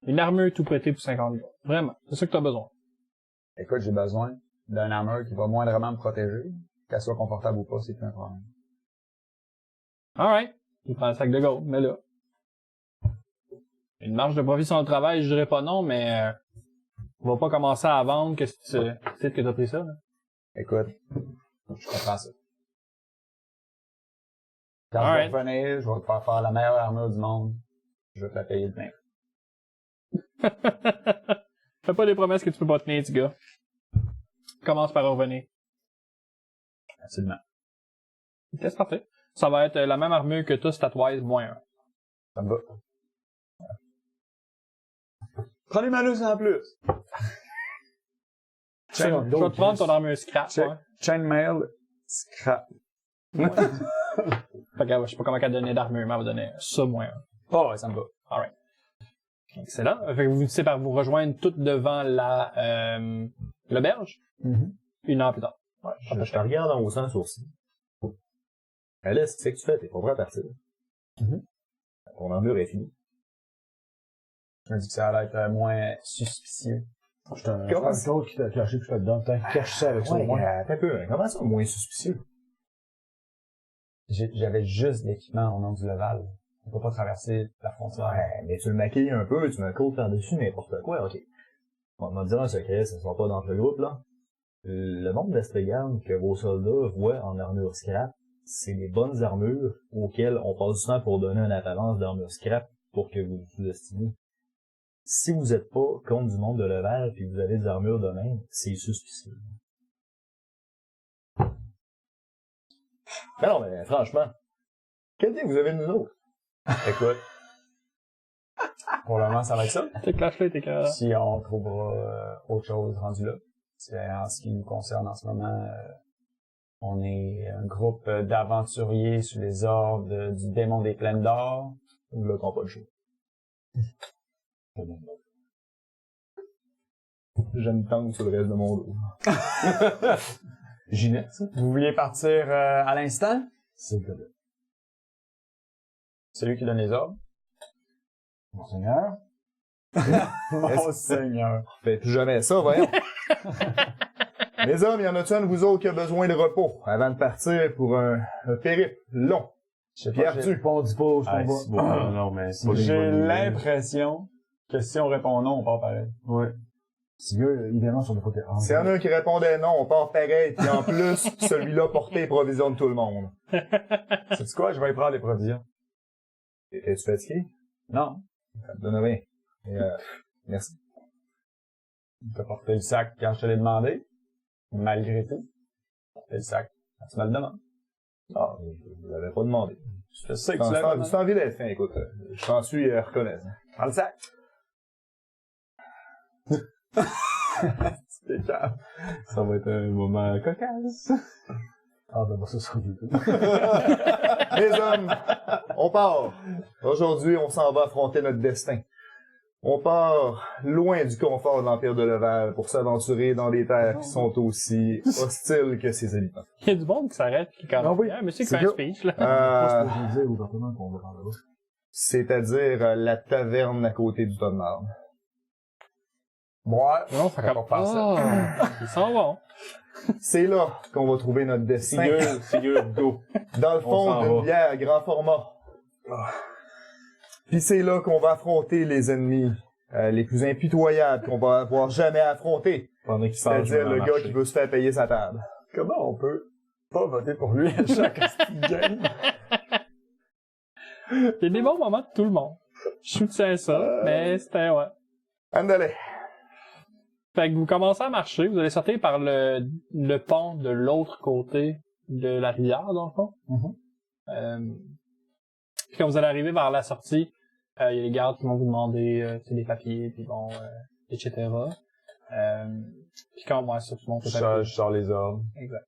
Une armure tout prêtée pour 50 gold. Vraiment, c'est ça que t'as besoin. Écoute, j'ai besoin d'un armure qui va moindrement me protéger. Qu'elle soit confortable ou pas, c'est plus un problème. Alright. Il prend un sac de gold, mais là. Une marge de profit sur le travail, je dirais pas non, mais on va pas commencer à vendre que c'est que t'as pris ça, là. Écoute, je comprends ça. Quand Alright. je vais revenir, je vais te faire la meilleure armure du monde. Je vais te la payer demain. Fais pas des promesses que tu peux pas tenir, petit gars. Commence par revenir. Absolument. Ok, c'est parfait. Ça va être la même armure que toi, stat-wise, -1. Ça me va. Prends les malus en plus. Je vais te prendre ton armure scrap, ouais. Chainmail, scrap. Fait que, je sais pas comment elle a donné d'armure, mais elle va donner ça -1. Oh, ouais, ça me va. Alright. Excellent. Fait que vous finissez par vous rejoindre toutes devant l'auberge. Une heure plus tard. Ouais, je te regarde en haussant le sourcil. Alice, qu'est-ce que tu fais? T'es pas prêt à partir. Ton armure est finie. Je me dis que ça allait être moins suspicieux. Je t'ai un code qui t'a caché puis je te dedans. Cache ça avec ça au moins. Attends un peu. Comment ça, moins suspicieux? J'avais juste l'équipement au nom du Leval. On peut pas traverser la frontière. Ouais, mais tu le maquilles un peu, tu me codes par-dessus n'importe quoi, ok. On va te dire un secret, ça ne sera pas dans le groupe, là. Le nombre d'Estrigan que vos soldats voient en armure scrap, c'est des bonnes armures auxquelles on passe du temps pour donner une apparence d'armure scrap pour que vous sous-estimez. Si vous êtes pas contre du monde de level puis vous avez des armures de même, c'est suspicieux. Mais non, mais franchement, quelle idée vous avez de nous autres? Écoute. Pour le moment, ça va être ça. Tes clash-là, t'es carré. Si on trouvera autre chose rendu là. C'est en ce qui nous concerne en ce moment, on est un groupe d'aventuriers sous les ordres du démon des plaines d'or. Nous ne pas le choix. Je me tente sur le reste de mon dos. Ginette. Vous vouliez partir à l'instant? S'il te plaît. Celui qui donne les ordres. Monseigneur. Mon Seigneur. Faites plus jamais ça, voyons. Les hommes, y en a-tu un de vous autres qui a besoin de repos avant de partir pour un périple long? Pierre, tu On dit pas, je Ah, comprends c'est bon, non, mais c'est pas les J'ai bonnes l'impression que si on répond non, on part pareil. Ouais. Si gars, idéalement, sur le côté range. S'il y en a un qui répondait non, on part pareil, puis en plus, celui-là portait les provisions de tout le monde. Sais-tu quoi? Je vais y prendre les provisions. Es-tu fatigué? Non. Ça me donne rien. Et, merci. Tu as porté le sac quand je te l'ai demandé. Malgré tout. Porter le sac. Tu me le demandes. Non, je l'avais pas demandé. Je sais que tu l'as J'ai demandé. envie d'être fin, écoute. Je t'en suis reconnaissant. Prends le sac. C'était calme. Ça va être un moment cocasse. Ah, ben, moi, ça sera YouTube. Les hommes, on part. Aujourd'hui, on s'en va affronter notre destin. On part loin du confort de l'Empire de Leval pour s'aventurer dans des terres qui sont aussi hostiles que ses habitants. Il y a du monde qui s'arrête, qui quand Ah oui. monsieur qui C'est fait un que- speech, là. Moi, je peux dire au département qu'on va prendre là-bas. C'est-à-dire la taverne à côté du tonne d'arbre. Ouais. Non, ça va faire ça. Ah, ils s'en vont. C'est là qu'on va trouver notre destin. Figure d'eau. Dans le On fond s'en d'une va. bière à grand format. Puis c'est là qu'on va affronter les ennemis les plus impitoyables qu'on va avoir jamais affrontés. Pendant qu'il s'en C'est-à-dire le gars qui veut se faire payer sa table. Comment on peut pas voter pour lui à chaque game? Il y a des bons moments de tout le monde. Je soutiens ça, mais c'était, ouais. Andale. Fait que vous commencez à marcher, vous allez sortir par le pont de l'autre côté de la rivière, dans le fond. Puis quand vous allez arriver vers la sortie, il y a les gardes qui vont vous demander des papiers, puis bon, etc. Puis quand ouais, ça, tout le monde peut Je sors les ordres. Exact.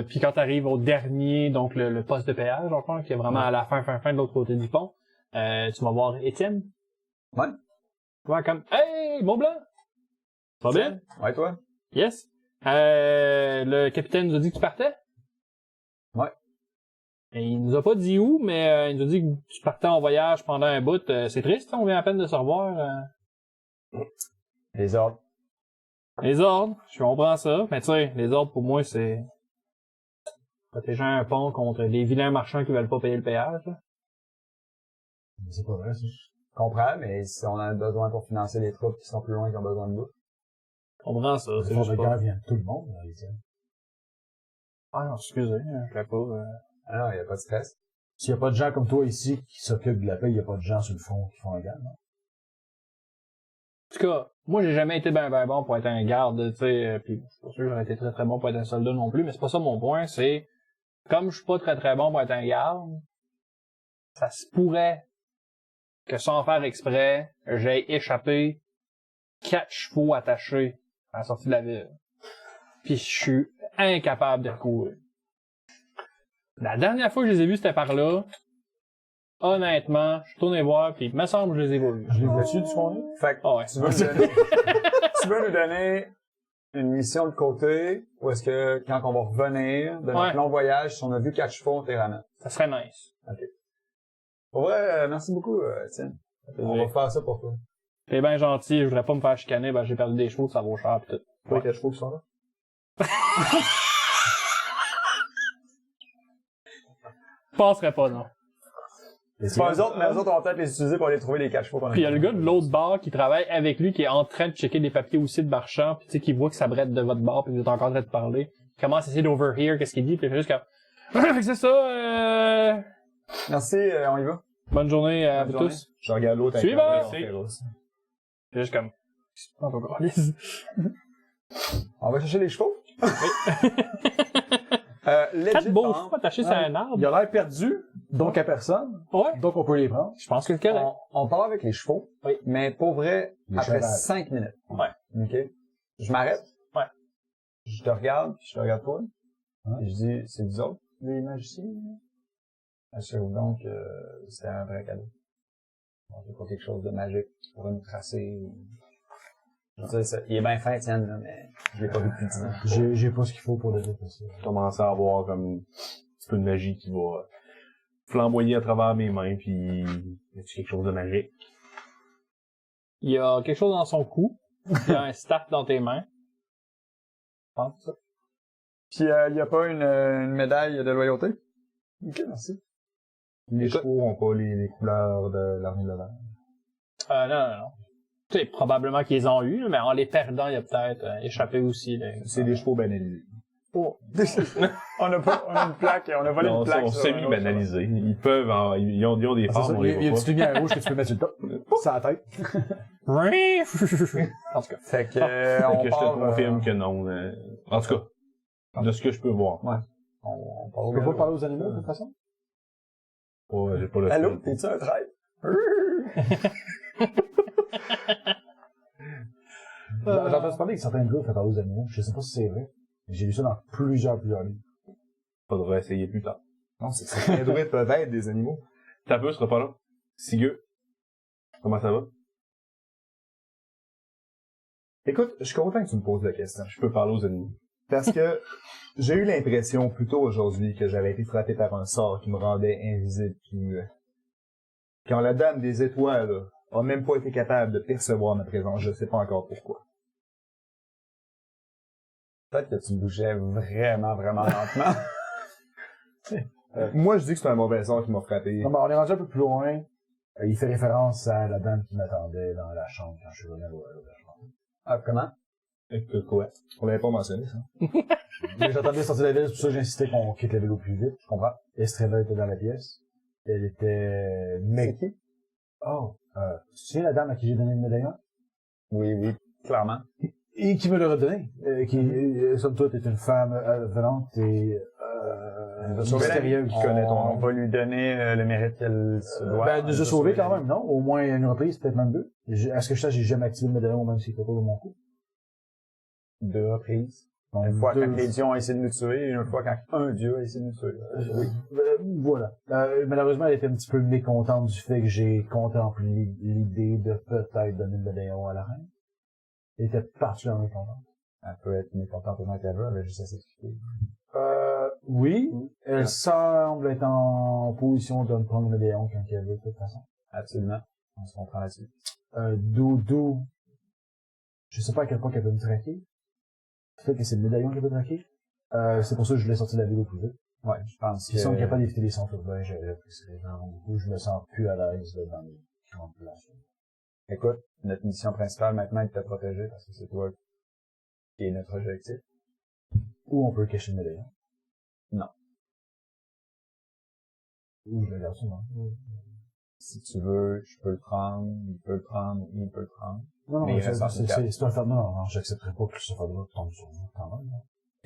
Puis quand tu arrives au dernier, donc le poste de péage, en fond, qui est vraiment à la fin de l'autre côté du pont, tu vas voir Étienne. Ouais. Ouais, comme hey, Mont-Blanc! Ça va bien? Ouais, toi? Yes. Le capitaine nous a dit que tu partais? Ouais. Et il nous a pas dit où, mais il nous a dit que tu partais en voyage pendant un bout. C'est triste, on vient à peine de se revoir. Les ordres. Les ordres, je comprends ça. Mais tu sais, les ordres pour moi, c'est protéger un pont contre les vilains marchands qui veulent pas payer le péage. Là. Mais c'est pas vrai, ça. Je comprends, mais si on en a besoin pour financer les troupes qui sont plus loin qui ont besoin de nous. Je comprends ça, c'est Le juste de guerre pas... vient de tout le monde, là, Étienne. Ah non, excusez, je sais pas... Ah non, y a pas de stress. S'il y a pas de gens comme toi ici qui s'occupent de la paix, il y a pas de gens sur le front qui font la guerre, non? tout cas, moi, j'ai jamais été ben bon pour être un garde, tu sais, pis je suis pas sûr que j'aurais été très bon pour être un soldat non plus, mais c'est pas ça mon point, c'est, comme je suis pas très bon pour être un garde, ça se pourrait que sans faire exprès, j'ai échappé 4 chevaux attachés à la sortie de la ville. Puis je suis incapable de recourir. La dernière fois que je les ai vus, c'était par là. Honnêtement, je suis tourné voir, puis il me semble que je les ai pas vus. Je l'ai vois-tu du fond? Fait que, Ah ouais. tu veux nous donner, tu veux nous donner une mission de côté, ou est-ce que, quand on va revenir de notre Ouais. long voyage, si on a vu 4 chevaux, on t'y ramène? Ça serait nice. Pour vrai, merci beaucoup, Étienne. On va faire ça pour toi. T'es bien gentil, je voudrais pas me faire chicaner, ben j'ai perdu des chevaux, ça vaut cher pis tout. Pas les 4 chevaux qui sont là. Passerait pas, non. C'est pas eux autres, mais eux autres, on va peut-être les utiliser pour aller trouver les 4 chevaux qu'on a. Puis il y a le gars de l'autre bar qui travaille avec lui, qui est en train de checker des papiers aussi de marchand, puis tu sais, qui voit que ça brette de votre bar, puis vous êtes encore en train de parler. Il commence à essayer d'overhear qu'est-ce qu'il dit, puis il fait juste comme... Fait que c'est ça, Merci, on y va. bonne journée à Bonne vous journée. tous. Je regarde l'autre Suivant! un C'est- féroce. Puis juste comme... Oh, ton câlisse. On va chercher les chevaux. Legit, 4 beaux par chevaux exemple, attachés sur un arbre. Il a l'air perdu, donc à personne, Ouais. donc on peut les prendre. Je pense que c'est correct. on part avec les chevaux, Oui. mais pour vrai, Les après chevals. 5 minutes. Ouais. OK? Je m'arrête. Ouais. Je te regarde, puis je te regarde toi. Ouais. Et je dis, c'est vous autres, les magiciens? Assure-vous donc que c'était un vrai cadeau. Donc, c'est pas quelque chose de magique pour nous tracer. Je veux dire, il est bien fin, Étienne, là, mais je l'ai pas vu depuis 10 ans. J'ai pas ce qu'il faut pour le déplacer. Je commence à avoir comme un petit peu de magie qui va flamboyer à travers mes mains, puis y a-tu quelque chose de magique? Il y a quelque chose dans son cou. Il y a un staff dans tes mains. Je pense ça. Puis, il y a pas une médaille de loyauté? Ok, merci. Les chevaux ont pas les couleurs de l'armée de l'Honneur. Non. Tu sais, probablement qu'ils les ont eu, mais en les perdant, il y a peut-être échappé aussi. Là. C'est des chevaux ben élevés. On a une plaque, on a volé Non, une plaque. on sur un autre semi-banalisé. Ils peuvent, ils ont des Ah, c'est formes, ça, on il y les a une voit petite lumière rouge que tu peux mettre sur le top. Ça à la tête. En tout cas. Fait que, pas. on Que je te part, confirme que non. En tout cas, de ce que je peux voir. on part On au peut pas galop. parler aux animaux, de toute façon. J'ai pas le Allô, skill. t'es-tu un traître? J'ai entendu parler que certains groupes font parler aux animaux. Je sais pas si c'est vrai. J'ai lu ça dans plusieurs livres. Faudrait essayer plus tard. Non, c'est les druides peuvent être des animaux. T'as peu, ce sera pas là. Sigueux. Comment ça va? Écoute, je suis content que tu me poses la question. Je peux parler aux animaux. Parce que j'ai eu l'impression plus tôt aujourd'hui que j'avais été frappé par un sort qui me rendait invisible puis muet. Quand la Dame des Étoiles a même pas été capable de percevoir ma présence, je sais pas encore pourquoi. Peut-être que tu bougeais vraiment, vraiment lentement. Moi, je dis que c'est un mauvais sort qui m'a frappé. Non, mais on est rendu un peu plus loin. Il fait référence à la dame qui m'attendait dans la chambre quand je suis revenu à la chambre. Ah, comment? Que quoi? On l'avait pas mentionné, ça. Mais j'entendais sortir de la ville, c'est pour ça que j'insistais qu'on quitte la ville au plus vite. Je comprends. Estrella était dans la pièce. Elle était... C'est qui? Oh, tu sais la dame à qui j'ai donné le médaillon? Oui, clairement. Et qui me l'a redonné. Qui, somme toute, est une femme venante et mystérieuse. qui connaît ton nom. On va lui donner le mérite qu'elle se doit. Ben, elle nous a sauvés quand même, non? Au moins une reprise, peut-être même deux. À ce que je sache, j'ai jamais activé le médaillon, même s'il était pas dans mon coup. 2 reprises. Donc, Une fois deux- quand les dieux ont essayé de nous tuer, et une fois quand un dieu a essayé de nous tuer. Oui. Voilà. Malheureusement, elle était un petit peu mécontente du fait que j'ai contemplé l'idée de peut-être donner le médaillon à la reine. Elle était particulièrement mécontente. Elle peut être mécontente autant qu'elle veut, elle a juste à s'expliquer. Oui. Elle semble être en position de me prendre le médaillon quand elle veut, de toute façon. Absolument. On se comprend là-dessus. Doudou. Je sais pas à quel point qu'elle peut me traquer. Peut-être que c'est le médaillon qu'elle peut traquer. C'est pour ça que je l'ai sorti de la ville au plus vite. Ouais, je pense S'ils sont capables d'éviter les centres urbains, j'apprécierais vraiment beaucoup. Je me sens plus à l'aise là, dans les grandes places. Écoute, notre mission principale maintenant est de te protéger parce que c'est toi qui est notre objectif. Ou on peut cacher le médaillon. Non. Ou je le garde souvent. Si tu veux, je peux le prendre, il peut le prendre, il peut le prendre. Non, Mais il reste en c'est un fait. Non, j'accepterai pas que ce fardeau tombe sur nous, quand même.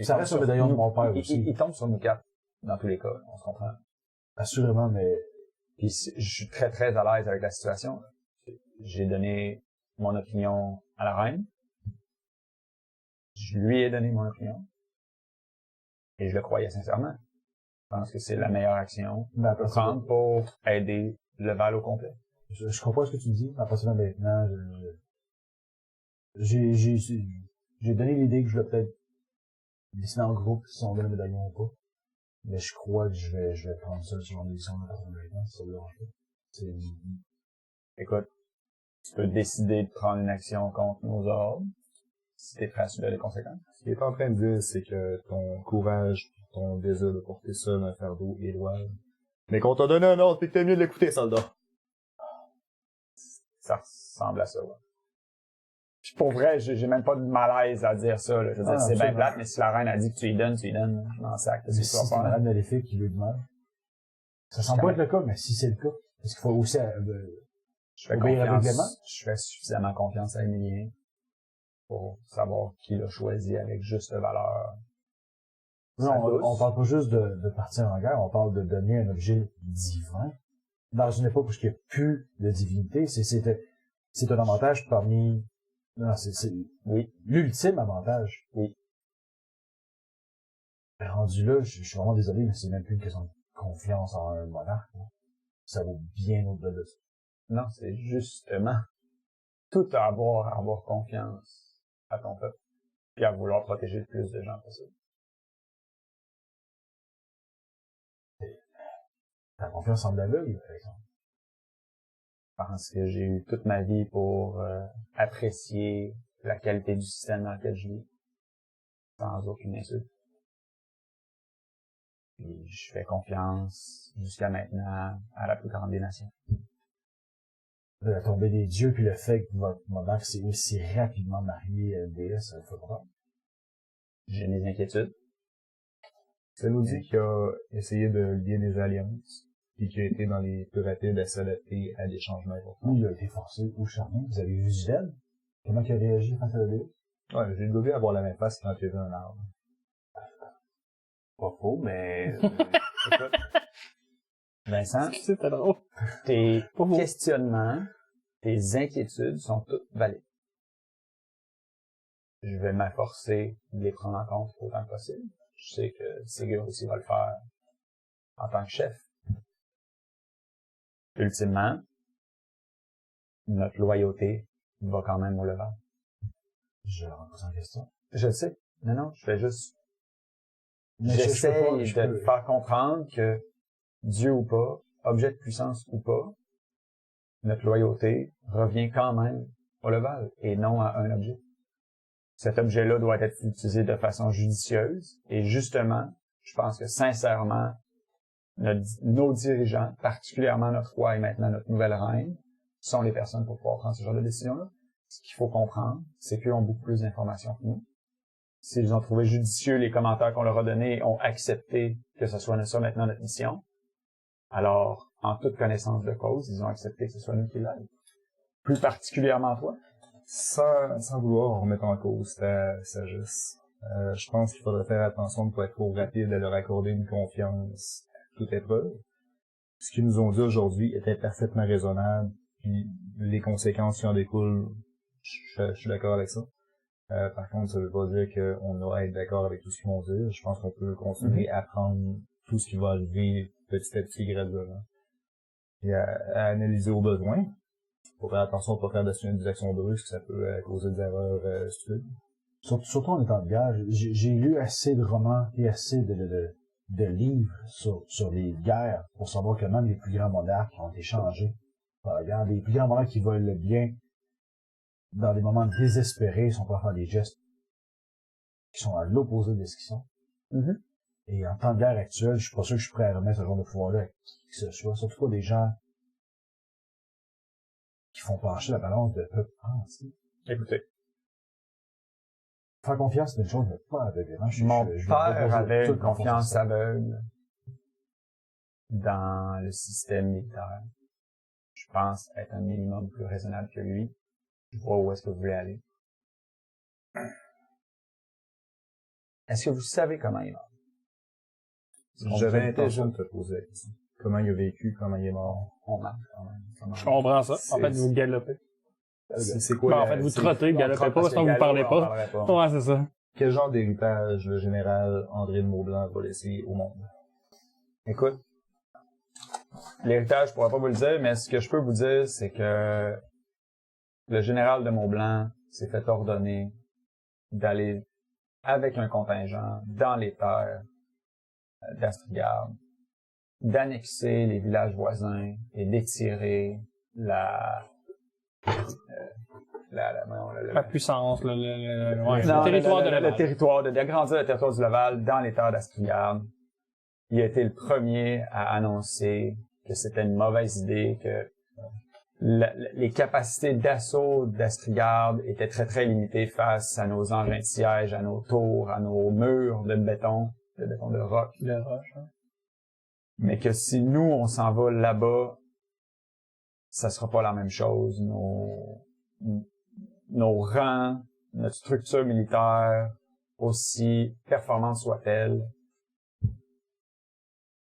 Ça reste un médaillon de mon père aussi. Il tombe sur nous quatre, dans tous les cas, on se comprend. Assurément, mais... Puis je suis très, très à l'aise avec la situation. J'ai donné mon opinion à la reine. Je lui ai donné mon opinion. Et je le croyais sincèrement. Je pense que c'est la meilleure action à prendre pour aider le Val au complet. Je comprends ce que tu dis, mais à partir de maintenant, j'ai donné l'idée que je vais peut-être décider en groupe si on veut le médaillon ou pas. Mais je crois que je vais prendre ça sur une décision de maintenant, si ça vous dérange pas. Écoute, tu peux décider de prendre une action contre nos ordres, si t'es prêt à subir les conséquences. Ce qu'il est en train de dire, c'est que ton courage, ton désir de porter seul un fardeau est louable. Mais qu'on t'a donné un ordre, pis que t'es mieux de l'écouter, soldat. Ça ressemble à ça, ouais. Puis pour vrai, j'ai même pas de malaise à dire ça, là. Je veux dire, c'est bien plate, mais si la reine a dit que tu y donnes, je m'en sac. Mais si c'est la reine maléfique qui lui demande. Ça semble pas être le cas, mais si c'est le cas, parce qu'il faut aussi, je fais suffisamment confiance à Emilien pour savoir qui l'a choisi avec juste valeur. Non, on parle pas juste de partir en guerre, on parle de donner un objet divin. Dans une époque où il n'y a plus de divinité, c'est un avantage parmi, non, oui, l'ultime avantage. Oui. Rendu là, je suis vraiment désolé, mais c'est même plus une question de confiance en un monarque. Ça vaut bien au-delà de ça. Non, c'est justement tout à avoir confiance à ton peuple, puis à vouloir protéger le plus de gens possible. Ta confiance en l'aveugle, par exemple. Je pense que j'ai eu toute ma vie pour apprécier la qualité du système dans lequel je vis, sans aucune insulte. Puis je fais confiance jusqu'à maintenant à la plus grande des nations. La tombée des dieux, puis le fait que votre monarque s'est aussi rapidement marié à une déesse, ça fait pas. J'ai mes inquiétudes. Ça nous dit qu'il a essayé de lier des alliances, puis qu'il a été dans les plus rapides à s'adapter à des changements importants. Oui, il a été forcé ou charmé. Vous avez vu Zed? Comment il a réagi face à la déesse? Ouais, j'ai le avoir la même face quand il a vu un arbre. Pas faux, mais... écoute, Vincent, C'était drôle. tes questionnements, tes inquiétudes sont toutes valides. Je vais m'efforcer de les prendre en compte autant que possible. Je sais que Ségur aussi va le faire en tant que chef. Ultimement, notre loyauté va quand même au level. Je repose en question. Je le sais. Non, je fais juste... Mais j'essaie de te faire comprendre que Dieu ou pas, objet de puissance ou pas, notre loyauté revient quand même au level et non à un objet. Cet objet-là doit être utilisé de façon judicieuse et justement, je pense que sincèrement, nos dirigeants, particulièrement notre roi et maintenant notre nouvelle reine, sont les personnes pour pouvoir prendre ce genre de décision-là. Ce qu'il faut comprendre, c'est qu'eux ont beaucoup plus d'informations que nous. S'ils ont trouvé judicieux les commentaires qu'on leur a donnés, ont accepté que ce soit ça maintenant notre mission, alors, en toute connaissance de cause, ils ont accepté que ce soit nous qui l'aide. Plus particulièrement toi. Sans vouloir remettre en cause ta sagesse, je pense qu'il faudrait faire attention de ne pas être trop rapide à leur accorder une confiance à toute épreuve. Ce qu'ils nous ont dit aujourd'hui était parfaitement raisonnable, puis les conséquences qui en découlent, je suis d'accord avec ça. Par contre, ça veut pas dire qu'on doit être d'accord avec tout ce qu'ils vont dire. Je pense qu'on peut continuer à prendre tout ce qui va arriver petit à petit, graduellement. Et à analyser aux besoins. Faut faire attention de pas faire des actions brusques, ça peut causer des erreurs stupides. Surtout en étant de guerre, j'ai lu assez de romans et assez de livres sur les guerres pour savoir que même les plus grands monarques ont été changés par la guerre. Les plus grands monarques qui veulent le bien, dans des moments désespérés, sont pas à faire des gestes qui sont à l'opposé de ce qu'ils sont. Mm-hmm. Et en temps de guerre actuelle, je suis pas sûr que je suis prêt à remettre ce genre de pouvoir-là à qui que ce soit. Surtout pas des gens qui font pencher la balance de peuple. Écoutez. Faire confiance, c'est une chose, mais pas aveuglément. Mon père avait une confiance aveugle dans le système militaire. pense être un minimum plus raisonnable que lui. Je vois où est-ce que vous voulez aller. Est-ce que vous savez comment il est mort? J'avais l'intention de te poser la question. Comment il a vécu, comment il est mort. On marche quand même. Ça marche. Je comprends ça. En C'est- fait, vous galopez. C'est quoi Bon, en la- fait, vous c'est- trottez, galopez pas, Parce sinon que vous parlez Gallo, on pas. parlerait pas. Ouais, c'est ça. Quel genre d'héritage le général André de Maublanc va laisser au monde? Écoute, l'héritage, je pourrais pas vous le dire, mais ce que je peux vous dire, c'est que le général de Maublanc s'est fait ordonner d'aller avec un contingent dans les terres d'Astrigarde, d'annexer les villages voisins et d'étirer la puissance, Non, le territoire de Laval. le territoire, d'agrandir le territoire du Laval dans les terres d'Astrigarde. Il a été le premier à annoncer que c'était une mauvaise idée, que les capacités d'assaut d'Astrigarde étaient très, très limitées face à nos engins de siège, à nos tours, à nos murs de béton de roc. Le roche, hein. Mais que si nous, on s'en va là-bas, ça sera pas la même chose. Nos rangs, notre structure militaire, aussi performante soit-elle,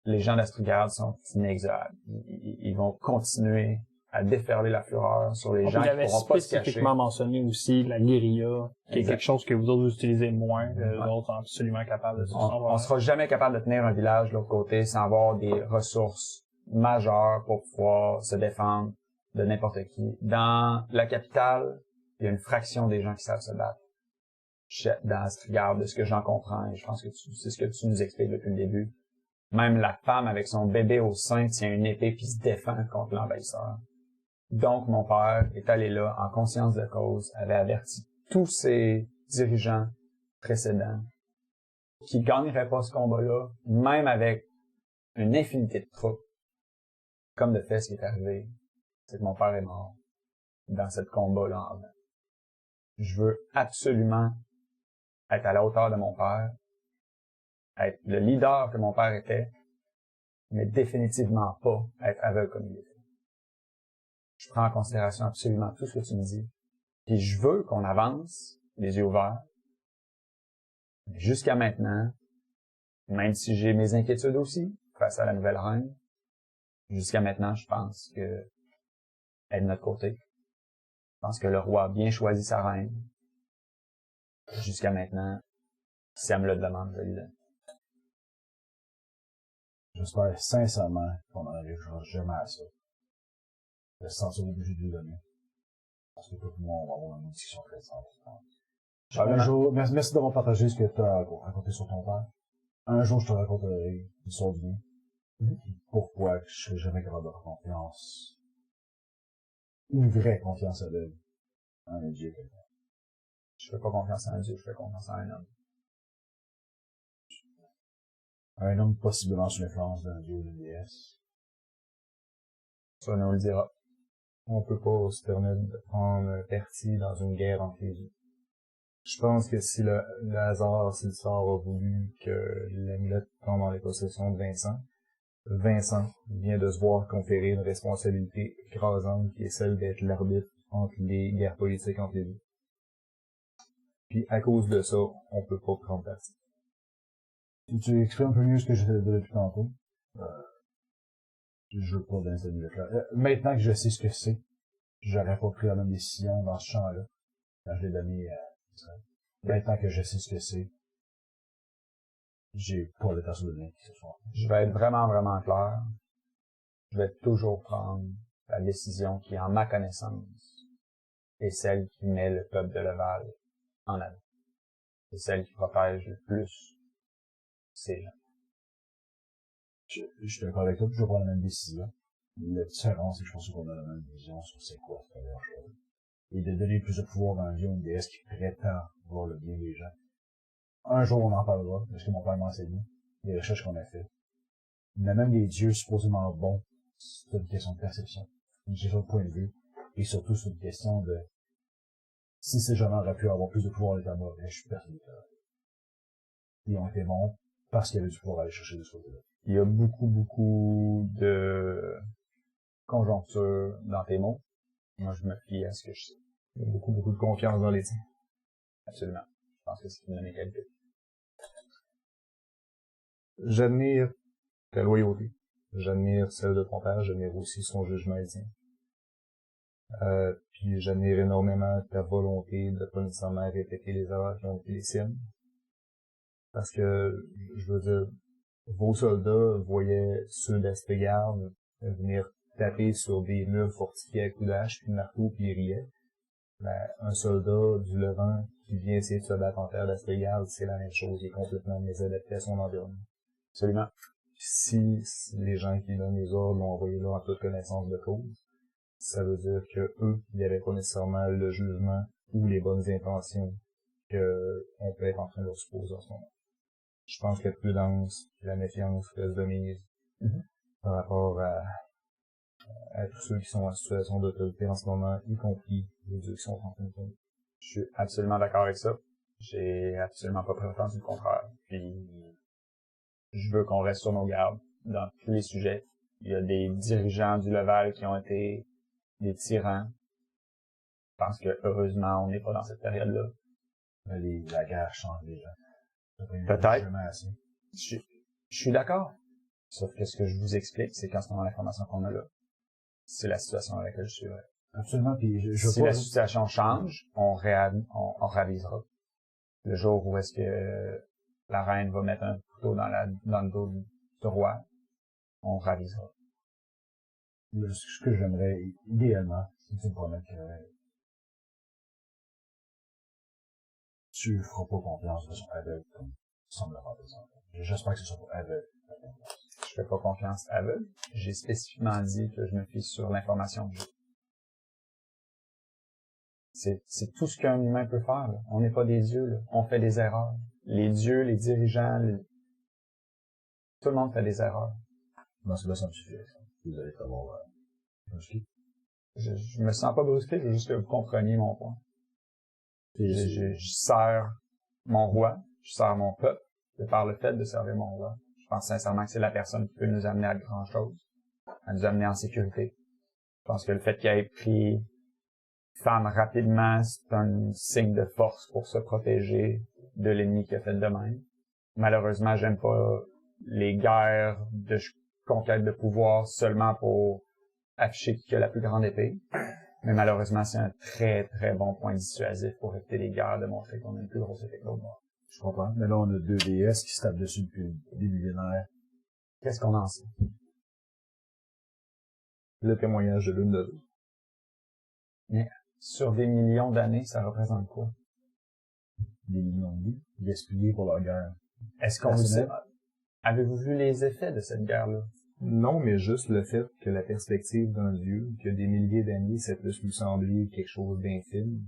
les gens d'Astrigarde sont inexorables. Ils vont continuer à déferler la fureur sur les gens Il qui avait pourront pas se cacher. spécifiquement mentionné aussi la guérilla, qui est Exact. quelque chose que vous autres vous utilisez moins, les Ouais. autres sont absolument capables de ça. On sera jamais capable de tenir un village de l'autre côté sans avoir des ressources majeures pour pouvoir se défendre de n'importe qui. Dans la capitale, il y a une fraction des gens qui savent se battre. Dans Astrigarde, de ce que j'en comprends, et je pense que c'est ce que tu nous expliques depuis le début. Même la femme avec son bébé au sein tient une épée puis se défend contre l'envahisseur. Donc, mon père est allé là, en conscience de cause, avait averti tous ses dirigeants précédents qui gagneraient pas ce combat-là, même avec une infinité de troupes. Comme de fait, ce qui est arrivé, c'est que mon père est mort dans ce combat-là en avant. Je veux absolument être à la hauteur de mon père, être le leader que mon père était, mais définitivement pas être aveugle comme il était. Je prends en considération absolument tout ce que tu me dis. Puis je veux qu'on avance, les yeux ouverts. Mais jusqu'à maintenant, même si j'ai mes inquiétudes aussi, face à la nouvelle reine, jusqu'à maintenant, je pense que elle est de notre côté. Je pense que le roi a bien choisi sa reine. Jusqu'à maintenant, si elle me le demande, je lui donne. J'espère sincèrement qu'on n'arrivera jamais à ça. De se sentir obligé de lui donner. Parce que tout le monde va avoir une discussion très importante. Un jour, merci d'avoir partagé ce que tu as raconté sur ton père. Un jour, je te raconterai l'histoire du mien. Pourquoi je serai jamais capable d'avoir confiance. Une vraie confiance à l'œil. En un Dieu quelqu'un. Je fais pas confiance à un Dieu, je fais confiance à un homme. Un homme possiblement sous l'influence d'un Dieu ou d'une déesse. Ça nous le dira. On peut pas se permettre de prendre parti dans une guerre entre les deux. Je pense que si le hasard, si le sort a voulu que l'amulette tombe dans les possessions de Vincent vient de se voir conférer une responsabilité écrasante qui est celle d'être l'arbitre entre les guerres politiques entre les deux. Puis à cause de ça, on peut pas prendre parti. Tu exprimes un peu mieux ce que je disais depuis tantôt. Je veux pas donner cette minute-là. Maintenant que je sais ce que c'est, j'aurais pas pris la même décision dans ce champ-là. Quand je l'ai donné à Israël. Maintenant que je sais ce que c'est, j'ai pas le temps de donner qui ce soit. Je vais être vraiment, vraiment clair. Je vais toujours prendre la décision qui, en ma connaissance, est celle qui met le peuple de Laval en avant. C'est celle qui protège le plus ces gens. Je suis d'accord avec toi, puis je vais prendre la même décision. La différence, c'est que je pense qu'on a la même vision sur c'est quoi cette première chose. Et de donner plus de pouvoir à un dieu ou une déesse qui prétend voir le bien des gens. Un jour, on en parlera, parce que mon père m'a enseigné, les recherches qu'on a faites. Mais même les dieux supposément bons, c'est une question de perception, une question de point de vue, et surtout c'est une question de si ces gens-là auraient pu avoir plus de pouvoir à l'état mauvais, je suis persuadé que ils ont été bons parce qu'il y avait du pouvoir à aller chercher de ce côté-là. Il y a beaucoup, beaucoup conjoncture dans tes mots. Moi, je me fie à ce que je sais. Il y a beaucoup de confiance dans les tiens. Absolument. Je pense que c'est une de mes qualités. J'admire ta loyauté. J'admire celle de ton père. J'admire aussi son jugement éthique. Puis j'admire énormément ta volonté de pas nécessairement répéter les erreurs qui ont été les siennes. Parce que, je veux dire, vos soldats voyaient ceux d'Astégarde venir taper sur des murs fortifiés à coups d'hache, puis de marteau, puis ils riaient. Ben, un soldat du Levant qui vient essayer de se battre en terre d'Astégarde, c'est la même chose. Il est complètement mésadapté à son environnement. Absolument. Si les gens qui donnent les ordres l'ont envoyé là en toute connaissance de cause, ça veut dire que eux, ils n'avaient pas nécessairement le jugement ou les bonnes intentions qu'on peut être en train de supposer en ce moment. Je pense que la prudence, la méfiance reste de mise par rapport à tous ceux qui sont en situation d'autorité en ce moment, y compris les dieux qui sont en train de tomber. Je suis absolument d'accord avec ça. J'ai absolument pas prétendu le contraire. Puis, je veux qu'on reste sur nos gardes dans tous les sujets. Il y a des dirigeants du Leval qui ont été des tyrans. Je pense que, heureusement, on n'est pas dans cette période-là. Mais la guerre change les gens. Peut-être. Je suis d'accord. Sauf que ce que je vous explique, c'est qu'en ce moment, l'information qu'on a là, c'est la situation à laquelle je suis. Absolument. Puis si la situation change, on réalisera. Le jour où est-ce que la reine va mettre un couteau dans le dos du roi, on réalisera. Ce que j'aimerais, idéalement, c'est que tu me promettes que tu feras pas confiance de façon aveugle comme tu sembles le faire présentement. J'espère que ce sera pas aveugle. Je fais pas confiance aveugle. J'ai spécifiquement dit que je me fie sur l'information que j'ai. C'est tout ce qu'un humain peut faire, là. On n'est pas des dieux, là. On fait des erreurs. Les dieux, les dirigeants, tout le monde fait des erreurs. Dans ce cas-là, ça me suffit. Vous allez savoir brusqué. Je me sens pas brusqué, je veux juste que vous compreniez mon point. Je sers mon roi, je sers mon peuple, et par le fait de servir mon roi, je pense sincèrement que c'est la personne qui peut nous amener à de grandes choses, à nous amener en sécurité. Je pense que le fait qu'il ait pris femme rapidement, c'est un signe de force pour se protéger de l'ennemi qui a fait de même. Malheureusement, j'aime pas les guerres de conquête de pouvoir seulement pour afficher qui a la plus grande épée. Mais malheureusement, c'est un très, très bon point dissuasif pour éviter les guerres, de montrer qu'on a une plus grosse épée que l'autre. Je comprends. Mais là, on a deux déesses qui se tapent dessus depuis des millénaires. Qu'est-ce qu'on en sait? Le témoignage de l'une de l'autre. Mais sur des millions d'années, ça représente quoi? Des millions de vies gaspillées pour leur guerre. Est-ce qu'on sait? Avez-vous vu les effets de cette guerre-là? Non, mais juste le fait que la perspective d'un dieu, que des milliers d'années, ça peut lui sembler quelque chose d'infime,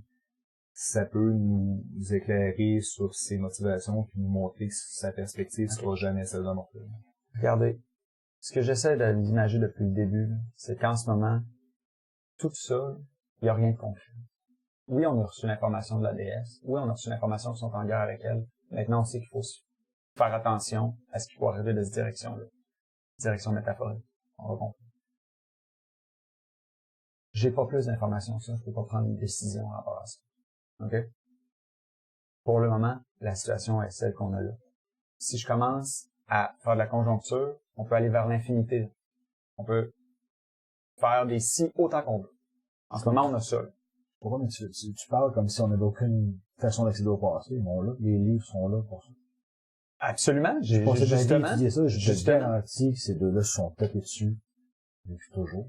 ça peut nous éclairer sur ses motivations puis nous montrer que sa perspective sera jamais celle d'un mortel. Regardez, ce que j'essaie d'imaginer depuis le début, c'est qu'en ce moment, tout ça, il n'y a rien de confus. Oui, on a reçu l'information de la déesse. Oui, on a reçu l'information qu'ils sont en guerre avec elle. Maintenant, on sait qu'il faut faire attention à ce qui peut arriver de cette direction-là. Direction métaphorique. On va comprendre. J'ai pas plus d'informations que ça. Je peux pas prendre une décision en rapport à ça. OK? Pour le moment, la situation est celle qu'on a là. Si je commence à faire de la conjoncture, on peut aller vers l'infinité. On peut faire des si autant qu'on veut. En ce moment, on a ça. Pourquoi, mais tu parles comme si on n'avait aucune façon d'accéder au passé. Bon, là, les livres sont là pour ça. Absolument. J'ai justement étudié ça. Je te garantis que ces deux-là se sont tapés dessus depuis toujours.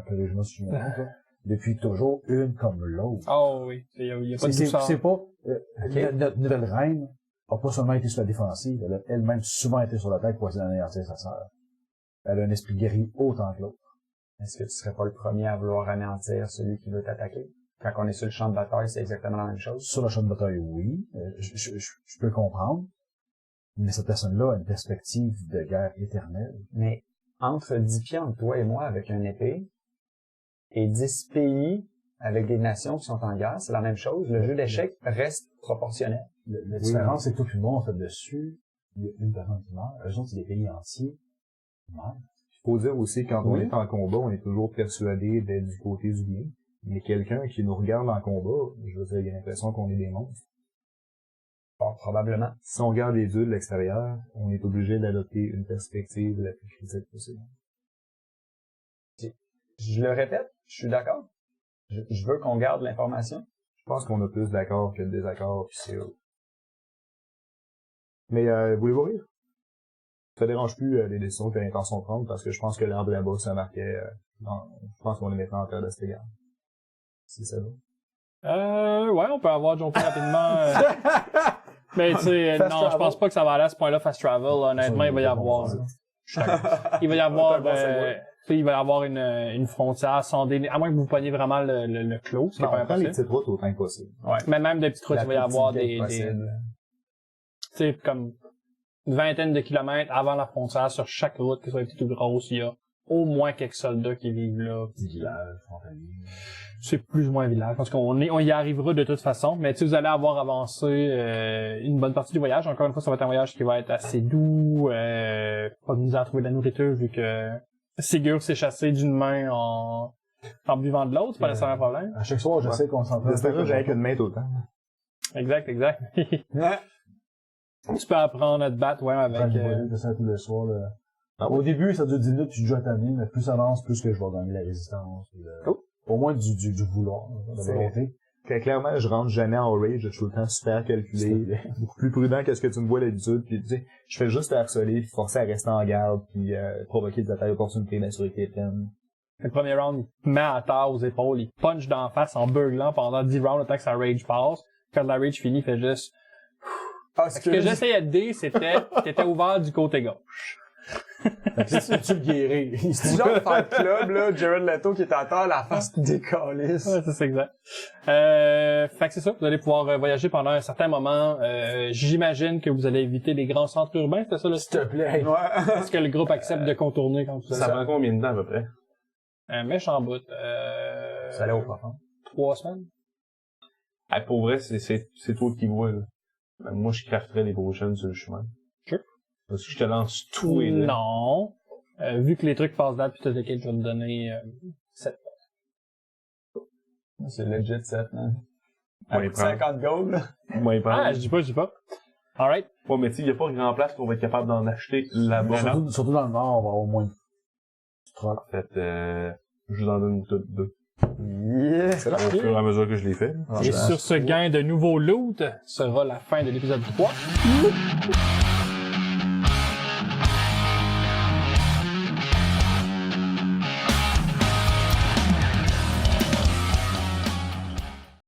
Corrige-moi si je me trompe. Depuis toujours, une comme l'autre. Oh oui. Il y a pas de douceur. C'est pas, notre nouvelle reine a pas seulement été sur la défensive, elle a elle-même souvent été sur la tête pour essayer d'anéantir sa sœur. Elle a un esprit guerrier autant que l'autre. Est-ce que tu serais pas le premier à vouloir anéantir celui qui veut t'attaquer? Quand on est sur le champ de bataille, c'est exactement la même chose. Sur le champ de bataille, oui. Je peux comprendre. Mais cette personne-là a une perspective de guerre éternelle. Mais entre 10 pieds entre toi et moi avec une épée, et 10 pays avec des nations qui sont en guerre, c'est la même chose. Le jeu d'échecs reste proportionnel. La différence, c'est que toi puis moi, on fait dessus, il y a une personne qui meurt. Eux autres, c'est des pays entiers qui meurent. Faut dire aussi, quand on est en combat, on est toujours persuadé d'être du côté du bien. Mais quelqu'un qui nous regarde en combat, je veux dire, il a l'impression qu'on est des monstres. Bon, probablement. Si on regarde les deux de l'extérieur, on est obligé d'adopter une perspective la plus critique possible. Je le répète, je suis d'accord. Je veux qu'on garde l'information. Je pense qu'on a plus d'accords que de désaccords, puis c'est... Mais voulez-vous rire? Ça dérange plus les décisions que j'ai l'intention de prendre, parce que je pense que l'arbre là-bas, ça marquait... je pense qu'on est maintenant en terre d'Estégan. Si ça va. Ouais, on peut avoir jumpé rapidement. Mais tu sais, non, je pense pas que ça va aller à ce point-là, fast travel. Honnêtement, il va y avoir... Il va y avoir... il va y avoir une frontière sondée, à moins que vous preniez vraiment le clos, ce qui est pas on prend les impossible. petites routes autant que possible. Ouais. Mais même des petites routes, il va y avoir des... tu sais, comme une vingtaine de kilomètres avant la frontière, sur chaque route, qu'elle soit petite ou grosse, il y a au moins quelques soldats qui vivent là. Petit village, frontalier. C'est plus ou moins un village. Parce qu'on y arrivera de toute façon. Mais tu sais, vous allez avoir avancé une bonne partie du voyage. Encore une fois, ça va être un voyage qui va être assez doux. Pas de misère à trouver de la nourriture vu que Sigurd s'est chassé d'une main en buvant de l'autre. C'est pas nécessairement un problème. À chaque soir, j'essaie qu'on s'entraîne. C'est vrai, j'avais qu'une main tout le temps. Exact. Tu peux apprendre à te battre, ouais, avec... de ça tous les soirs, là. Au début, ça dure 10 minutes, tu te joues à ta vie, mais plus ça avance, plus que je vais gagner la résistance. Au moins du vouloir, de la volonté. Clairement, je rentre jamais en rage, je suis tout le temps super calculé, beaucoup plus prudent que ce que tu me vois d'habitude, puis tu sais, je fais juste harceler, puis forcer à rester en garde, puis provoquer des attaques d'opportunité, m'assurer que t'es pleine. Le premier round, il met à terre aux épaules, il punch d'en face en beuglant pendant 10 rounds, le temps que sa rage passe. Quand la rage finit, il fait juste... Ce que j'essayais de dire, c'était t'étais ouvert du côté gauche. Tu le guéris. C'est genre Fight Club, là, Jared Leto qui est à terre, la face décalisse. Ouais, c'est exact. Fait que c'est ça, vous allez pouvoir voyager pendant un certain moment. J'imagine que vous allez éviter les grands centres urbains, c'est ça, là? S'il te plaît. Ouais. Est-ce que le groupe accepte de contourner quand vous allez? Ça prend combien de temps à peu près? Un méchant bout. Ça allait au profond. 3 semaines. Ah, pour vrai, c'est toi qui vois, là. Moi, je crafterais des potions sur le chemin. Sure. Parce que je te lance tout et là. Non. Vu que les trucs passent date pis tout lequel je vais te donner 7. C'est legit 7, man. Ouais, Avec 50 gold, là. Moi, il Ah, je dis pas. Alright. Ouais, mais tu sais, y a pas grand place qu'on va être capable d'en acheter là-bas. Surtout dans le nord, on va avoir au moins du troc. En fait, je vous en donne toutes deux. Yes! Au fur et à mesure que je l'ai fait. Et sur ce gain de nouveau loot sera la fin de l'épisode 3.